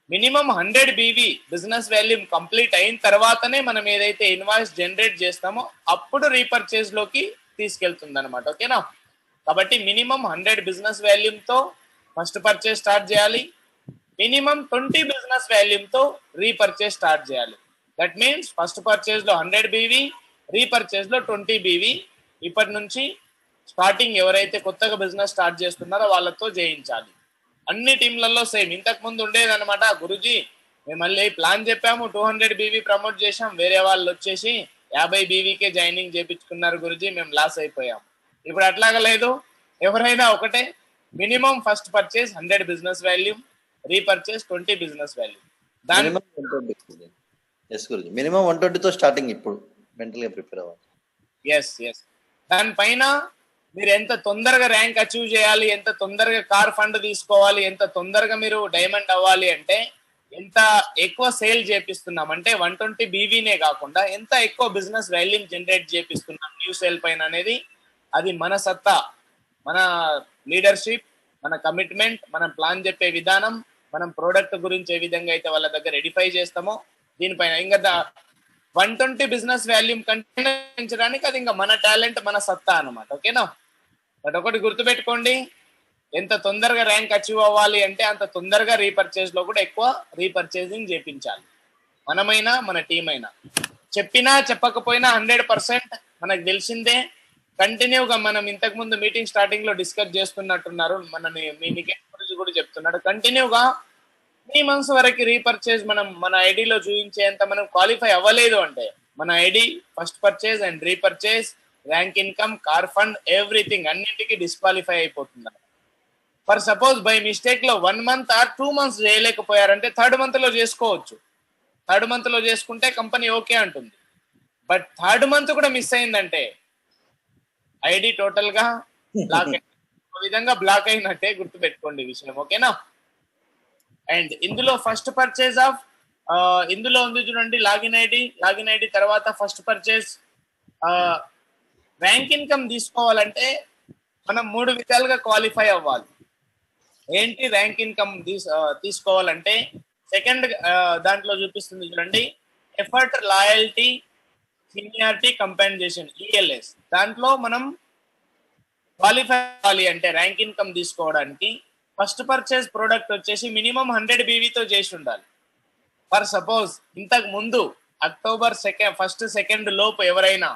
Minimum 100 BV business volume complete అయిన తర్వాతనే మనం ఏదైతే ఇన్వాయిస్ జనరేట్ చేస్తామో అప్పుడు రీపర్చేజ్ లోకి తీసుకెళ్తుంది అనమాట. ఓకేనా? కాబట్టి మినిమం 100 బిజినెస్ వాల్యూమ్తో ఫస్ట్ పర్చేజ్ స్టార్ట్ చేయాలి, మినిమం 20 బిజినెస్ వాల్యూమ్తో రీపర్చేజ్ స్టార్ట్ చేయాలి. దట్ మీన్స్ ఫస్ట్ పర్చేజ్ లో 100 BV, రీపర్చేజ్ లో 20 BV. ఇప్పటి నుంచి స్టార్టింగ్ ఎవరైతే కొత్తగా బిజినెస్ స్టార్ట్ చేస్తున్నారో వాళ్ళతో చేయించాలి. అన్ని టీంలలో సేమ్. ఇంతకు ముందు ఉండేది అనమాట, గురుజీ మేము మళ్ళీ ప్లాన్ చెప్పాము 200 BV ప్రమోట్ చేసాం, వేరే వాళ్ళు వచ్చేసి 50 BVకే జాయినింగ్ చేయించుకున్నారు గురుజీ, మేము లాస్ అయిపోయాం. ఇప్పుడు అట్లాగా లేదు, ఎవరైనా ఒకటే, minimum first purchase 100 business volume, repurchase 20 business volume. Minimum 120తో స్టార్టింగ్ ఇప్పుడు మెంటల్ గా ప్రిపేర్ అవ్వాలి. ఎస్ దానిపైన మీరు ఎంత తొందరగా ర్యాంక్ అచీవ్ చేయాలి, ఎంత తొందరగా కార్ ఫండ్ తీసుకోవాలి, ఎంత తొందరగా మీరు డైమండ్ అవ్వాలి అంటే ఎంత ఎక్కువ సేల్ చేపిస్తున్నాం అంటే 120 BVనే కాకుండా ఎంత ఎక్కువ బిజినెస్ వాల్యూమ్ జనరేట్ చేపిస్తున్నాం న్యూ సేల్ పైన అనేది, అది మన సత్తా, మన లీడర్షిప్ మన కమిట్మెంట్, మనం ప్లాన్ చెప్పే విధానం, మనం ప్రోడక్ట్ గురించి ఏ విధంగా అయితే వాళ్ళ దగ్గర ఎడిఫై చేస్తామో దీనిపైన ఇంకా 120 బిజినెస్ వాల్యూమ్ కంటే అది ఇంకా మన టాలెంట్, మన సత్తా అన్నమాట. ఓకేనా? బట్ ఒకటి గుర్తుపెట్టుకోండి, ఎంత తొందరగా ర్యాంక్ అచీవ్ అవ్వాలి అంటే అంత తొందరగా రీపర్చేజ్ లో కూడా ఎక్కువ రీపర్చేజింగ్ చేపించాలి. మనమైనా మన టీం అయినా. చెప్పినా చెప్పకపోయినా 100% మనకు తెలిసిందే. కంటిన్యూగా మనం ఇంతకు ముందు మీటింగ్ స్టార్టింగ్ లో డిస్కస్ చేస్తున్నట్టున్నారు, మీ నికేత్ గురించి కూడా చెప్తున్నాడు. కంటిన్యూగా 3 months వరకు రీపర్చేజ్ మన ఐడిలో చూపించేంత మనం క్వాలిఫై అవ్వలేదు అంటే మన ID first purchase and repurchase, rank income, car fund, everything అన్నింటికి డిస్క్వాలిఫై అయిపోతుంది. ఫర్ సపోజ్ బై మిస్టేక్ లో 1 month ఆర్ 2 months చేయలేకపోయారంటే 3rd month లో చేసుకోవచ్చు. 3rd month లో చేసుకుంటే కంపెనీ ఓకే అంటుంది. బట్ 3rd month కూడా మిస్ అయిందంటే ఐడి టోటల్ గా బ్లాక్ విధంగా బ్లాక్ అయినట్టే గుర్తుపెట్టుకోండి విషయం. ఓకేనా? అండ్ ఇందులో ఫస్ట్ పర్చేజ్ ఆఫ్ ఇందులో ఉంది చూడండి, లాగిన్ ఐడి తర్వాత ఫస్ట్ పర్చేజ్. ర్యాంక్ ఇన్కమ్ తీసుకోవాలంటే మనం 3 విధాలుగా క్వాలిఫై అవ్వాలి. ఏంటి ర్యాంక్ ఇన్కమ్ తీసుకోవాలంటే సెకండ్ దాంట్లో చూపిస్తుంది చూడండి, effort, loyalty, seniority, compensation, ELS. దాంట్లో మనం క్వాలిఫై అవ్వాలి అంటే ర్యాంక్ ఇన్కమ్ తీసుకోవడానికి ఫస్ట్ పర్చేజ్ ప్రోడక్ట్ వచ్చేసి మినిమం 100 BVతో చేసి ఉండాలి. ఫర్ సపోజ్ ఇంతకు ముందు అక్టోబర్ 1st 2nd లోపు ఎవరైనా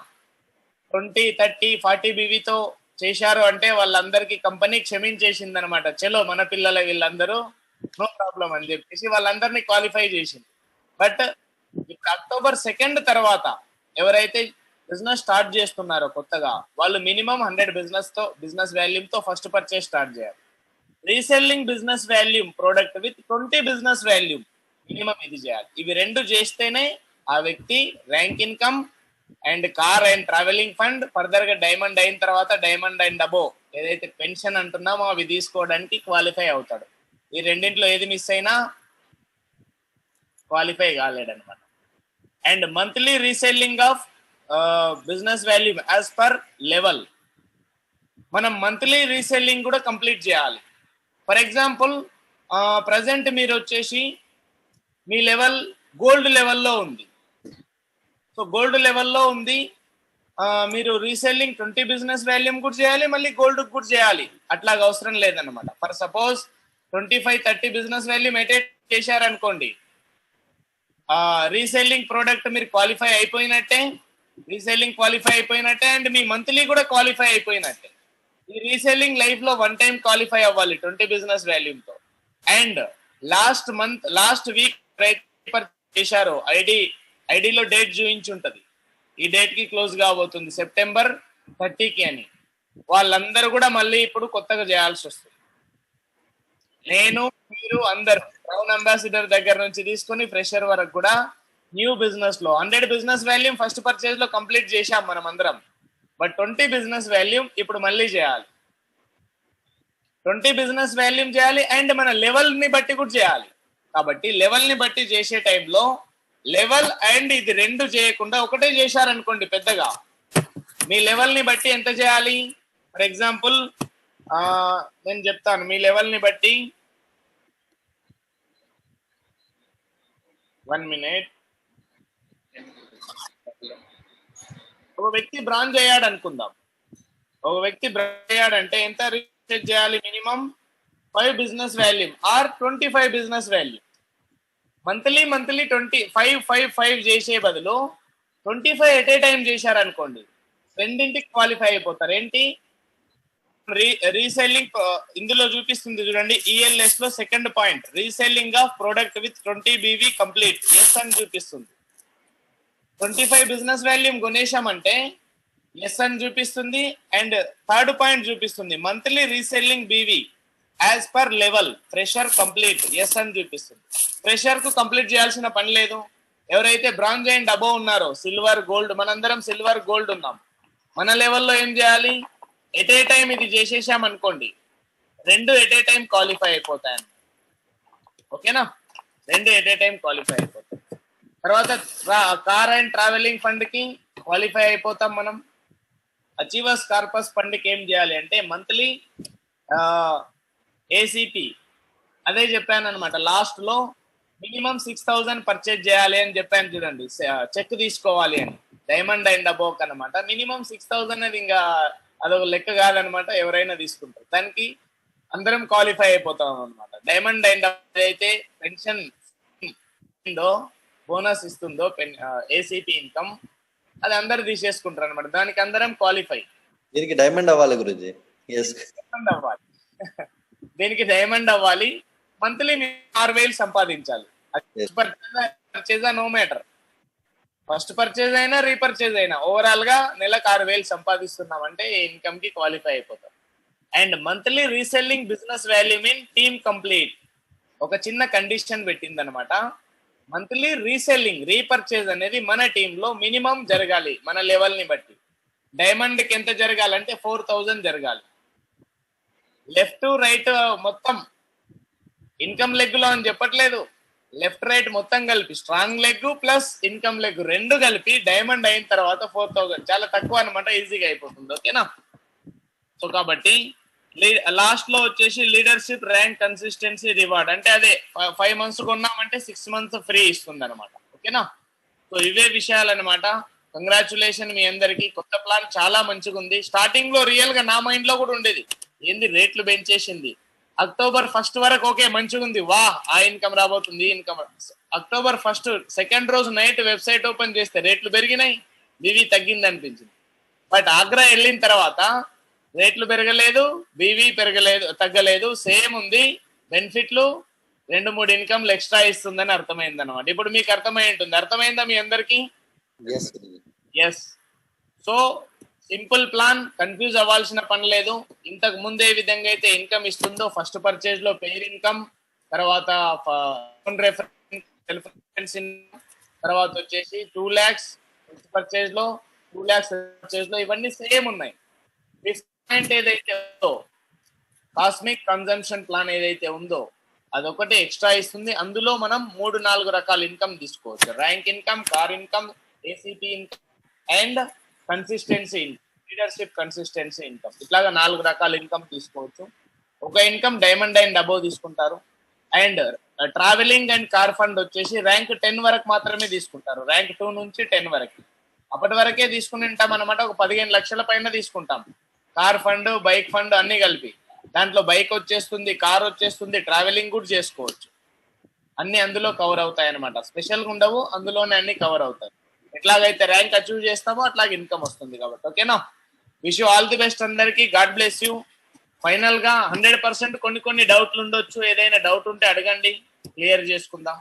20, 30, 40 BVతో చేశారు అంటే వాళ్ళందరికీ కంపెనీ క్షమించేసింది అనమాట. చలో మన పిల్లల వీళ్ళందరూ నో ప్రాబ్లం అని చెప్పేసి వాళ్ళందరినీ క్వాలిఫై చేసింది. బట్ ఇప్పుడు అక్టోబర్ 2nd తర్వాత ఎవరైతే బిజినెస్ స్టార్ట్ చేస్తున్నారో కొత్తగా వాళ్ళు మినిమం 100 బిజినెస్ వాల్యూమ్ తో ఫస్ట్ పర్చేస్ స్టార్ట్ చేయాలి. Reselling business volume product with 20 business volume minimum ఇది చేయాలి. ఇవి 2 చేస్తేనే ఆ వ్యక్తి rank income and car and travelling fund, further గా డైమండ్ అయిన తర్వాత డైమండ్ అండ్ అబో ఏదైతే పెన్షన్ అంటున్నామో అవి తీసుకోవడానికి క్వాలిఫై అవుతాడు. ఈ రెండింటిలో ఏది మిస్ అయినా క్వాలిఫై కాలేడనమాట. And monthly reselling of business volume as per level, మనం మంత్లీ రీసెల్లింగ్ కూడా కంప్లీట్ చేయాలి. ఫర్ ఎగ్జాంపుల్ ప్రజెంట్ మీరు వచ్చేసి మీ లెవెల్ గోల్డ్ లెవెల్లో ఉంది. సో గోల్డ్ లెవెల్లో ఉంది, మీరు రీసెల్లింగ్ 20 బిజినెస్ వాల్యూమ్ కూడా చేయాలి, మళ్ళీ గోల్డ్ కూడా చేయాలి. అట్లాగా అవసరం లేదన్నమాట. ఫర్ సపోజ్ 25, 30 బిజినెస్ వాల్యూమ్ ఎటెట్ చేశారనుకోండి, రీసెల్లింగ్ ప్రోడక్ట్ మీరు క్వాలిఫై అయిపోయినట్టే, అండ్ మీ మంత్లీ కూడా క్వాలిఫై అయిపోయినట్టే. ఈ రీసెల్లింగ్ లైఫ్ లో 1 time క్వాలిఫై అవ్వాలి 20 బిజినెస్ వాల్యూమ్ తో. అండ్ లాస్ట్ వీక్ చేశారో ఐడిలో డేట్ చూపించి ఉంటది, ఈ డేట్ కి క్లోజ్ కాబోతుంది September 30కి అని, వాళ్ళందరూ కూడా మళ్ళీ ఇప్పుడు కొత్తగా చేయాల్సి వస్తుంది. నేను మీరు అందరు క్రౌన్ అంబాసిడర్ దగ్గర నుంచి తీసుకొని ఫ్రెషర్ వరకు కూడా న్యూ బిజినెస్ లో 100 బిజినెస్ వాల్యూమ్ ఫస్ట్ పర్చేజ్ లో కంప్లీట్ చేశాం మనం అందరం. బట్ 20 బిజినెస్ వాల్యూమ్ ఇప్పుడు మళ్ళీ చేయాలి. 20 బిజినెస్ వాల్యూమ్ చేయాలి అండ్ మన లెవెల్ ని బట్టి కూడా చేయాలి. కాబట్టి లెవెల్ ని బట్టి చేసే టైంలో లెవెల్ అండ్ ఇది 2 చేయకుండా ఒకటే చేశారనుకోండి, పెద్దగా మీ లెవెల్ ని బట్టి ఎంత చేయాలి. ఫర్ ఎగ్జాంపుల్ నేను చెప్తాను, మీ లెవెల్ ని బట్టి 1 minute. ఒక వ్యక్తి బ్రాంజ్ అయ్యాడు అనుకుందాం. ఒక వ్యక్తి బ్రాంజ్ అయ్యాడంటే ఎంత రీసెర్చ్ చేయాలి? Minimum 5 business volume or 25 business volume. Monthly 25 చేసే బదులు 25 ఎట్ ఏ టైం చేశారనుకోండి, రెండింటికి క్వాలిఫై అయిపోతారు. ఏంటి రీసెల్లింగ్, ఇందులో చూపిస్తుంది చూడండి, ఈఎల్ఎస్ లో second point, reselling of product with 20 BV complete, yes అని చూపిస్తుంది. 25 బిజినెస్ వాల్యూమ్ కొనేశామంటే ఎస్ అని చూపిస్తుంది. అండ్ 3rd పాయింట్ చూపిస్తుంది, monthly reselling BV as per level fresher complete, yes అని చూపిస్తుంది. ఫ్రెషర్ కు కంప్లీట్ చేయాల్సిన పని లేదు. ఎవరైతే బ్రాంజ్ అండ్ అబోవ్ ఉన్నారో, సిల్వర్, గోల్డ్, మనందరం సిల్వర్, గోల్డ్ ఉన్నాం, మన లెవెల్లో ఏం చేయాలి? ఎట్ ఏ టైం ఇది చేసేసాం అనుకోండి, 2 ఎట్ ఏ టైం క్వాలిఫై అయిపోతాయి. ఓకేనా? 2 ఎట్ ఏ టైం క్వాలిఫై అయిపోతాయి. తర్వాత కార్ అండ్ ట్రావెలింగ్ ఫండ్ కి క్వాలిఫై అయిపోతాం మనం. అచీవర్స్ కార్పస్ ఫండ్ కి ఏం చేయాలి అంటే మంత్లీ ఏసీపీ అదే చెప్పాను అనమాట. లాస్ట్ లో మినిమం 6,000 పర్చేజ్ చేయాలి అని చెప్పాను చూడండి, చెక్ తీసుకోవాలి అని. డైమండ్ అండ్ అబోవ్ అనమాట. మినిమం 6,000 అనేది ఇంకా అదొక లెక్క కాదనమాట, ఎవరైనా తీసుకుంటారు. దానికి అందరం క్వాలిఫై అయిపోతాం అనమాట. డైమండ్ అండ్ అయితే పెన్షన్ బోనస్ ఇస్తుందో ఏసీపీ ఇన్కమ్, అది అందరు తీసేసుకుంటారు అనమాట. దానికి అందరం క్వాలిఫై. దీనికి డైమండ్ అవ్వాలి గురుజీ. డైమండ్ అవ్వాలి. దీనికి డైమండ్ అవ్వాలి. మంత్లీ మీరు 6,000 సంపాదించాలి. Purchase no matter, first purchase అయినా రీపర్చేజ్ అయినా ఓవరాల్ గా నెలకు 6,000 సంపాదిస్తున్నాం అంటే ఇన్కమ్ కి క్వాలిఫై అయిపోతాం. And monthly reselling business value mean team complete. ఒక చిన్న కండిషన్ పెట్టింది అనమాట. మంత్లీ రీసెల్లింగ్ రీపర్చేజ్ అనేది మన టీమ్ లో మినిమం జరగాలి, మన లెవెల్ ని బట్టి. డైమండ్ కి ఎంత జరగాలంటే 4,000 జరగాలి. లెఫ్ట్ రైట్ మొత్తం ఇన్కమ్ లెగ్ లో అని చెప్పట్లేదు, లెఫ్ట్ రైట్ మొత్తం కలిపి strong leg plus income leg రెండు కలిపి డైమండ్ అయిన తర్వాత 4,000 చాలా తక్కువ అనమాట, ఈజీగా అయిపోతుంది. ఓకేనా? సో కాబట్టి లాస్ట్ లో వచ్చేసి లీడర్షిప్ ర్యాంక్ కన్సిస్టెన్సీ రివార్డ్ అంటే అదే 5 months కొన్నామంటే 6 months ఫ్రీ ఇస్తుంది అనమాట. ఓకేనా? సో ఇవే విషయాలు అనమాట. కంగ్రాచులేషన్ మీ అందరికి. కొత్త ప్లాన్ చాలా మంచిగా ఉంది. స్టార్టింగ్ లో రియల్ గా నా మైండ్ లో కూడా ఉండేది, ఏంది రేట్లు పెంచేసింది. October 1st వరకు ఓకే మంచిగా ఉంది, వా ఆ ఇన్కమ్ రాబోతుంది ఇన్కమ్. October 1st సెకండ్ రోజు నైట్ వెబ్సైట్ ఓపెన్ చేస్తే రేట్లు పెరిగినాయి, బీవీ తగ్గింది అనిపించింది. బట్ ఆగ్రా వెళ్ళిన తర్వాత రేట్లు పెరగలేదు, బీవీ పెరగలేదు, తగ్గలేదు, సేమ్ ఉంది. బెనిఫిట్లు 2-3 ఇన్కమ్లు ఎక్స్ట్రా ఇస్తుందని అర్థమైంది అనమాట. ఇప్పుడు మీకు అర్థమై ఉంటుంది. అర్థమైందా మీ అందరికి? Yes. So simple plan, confuse అవ్వాల్సిన పని లేదు. ఇంతకు ముందు ఏ విధంగా అయితే ఇన్కమ్ ఇస్తుందో ఫస్ట్ పర్చేజ్ లో పెయిర్ ఇన్కమ్, తర్వాత రెఫరెన్స్ ఇన్కమ్, తర్వాత వచ్చేసి 2 lakhs పర్చేజ్ లో, 2 lakhs పర్చేజ్ లో ఇవన్నీ సేమ్ ఉన్నాయి. ఏదైతే ఉందో కాస్మిక్ కన్జంప్షన్ ప్లాన్ ఏదైతే ఉందో అదొకటి ఎక్స్ట్రా ఇస్తుంది. అందులో మనం 3-4 రకాల ఇన్కమ్ తీసుకోవచ్చు. Rank income, car income, ACP income and consistency income, leadership consistency income. ఇట్లాగా 4 రకాల ఇన్కమ్ తీసుకోవచ్చు. ఒక ఇన్కమ్ డైమండ్ అండ్ అబోవ్ తీసుకుంటారు. And travelling and car fund వచ్చేసి ర్యాంక్ 10 వరకు మాత్రమే తీసుకుంటారు. ర్యాంక్ 2 నుంచి 10 వరకు అప్పటి వరకే తీసుకుని ఉంటాం అనమాట. ఒక 15 లక్షల పైన తీసుకుంటాం. కార్ ఫండ్, బైక్ ఫండ్ అన్ని కలిపి. దాంట్లో బైక్ వచ్చేస్తుంది, కార్ వచ్చేస్తుంది, ట్రావెలింగ్ కూడా చేసుకోవచ్చు. అన్ని అందులో కవర్ అవుతాయి అనమాట. స్పెషల్గా ఉండవు, అందులోనే అన్ని కవర్ అవుతాయి. ఎట్లాగైతే ర్యాంక్ అచీవ్ చేస్తామో అట్లాగే ఇన్కమ్ వస్తుంది కాబట్టి. ఓకేనా? Wish you all the best అందరికి. God bless you. ఫైనల్ గా 100% కొన్ని డౌట్లు ఉండొచ్చు. ఏదైనా డౌట్ ఉంటే అడగండి, క్లియర్ చేసుకుందాం.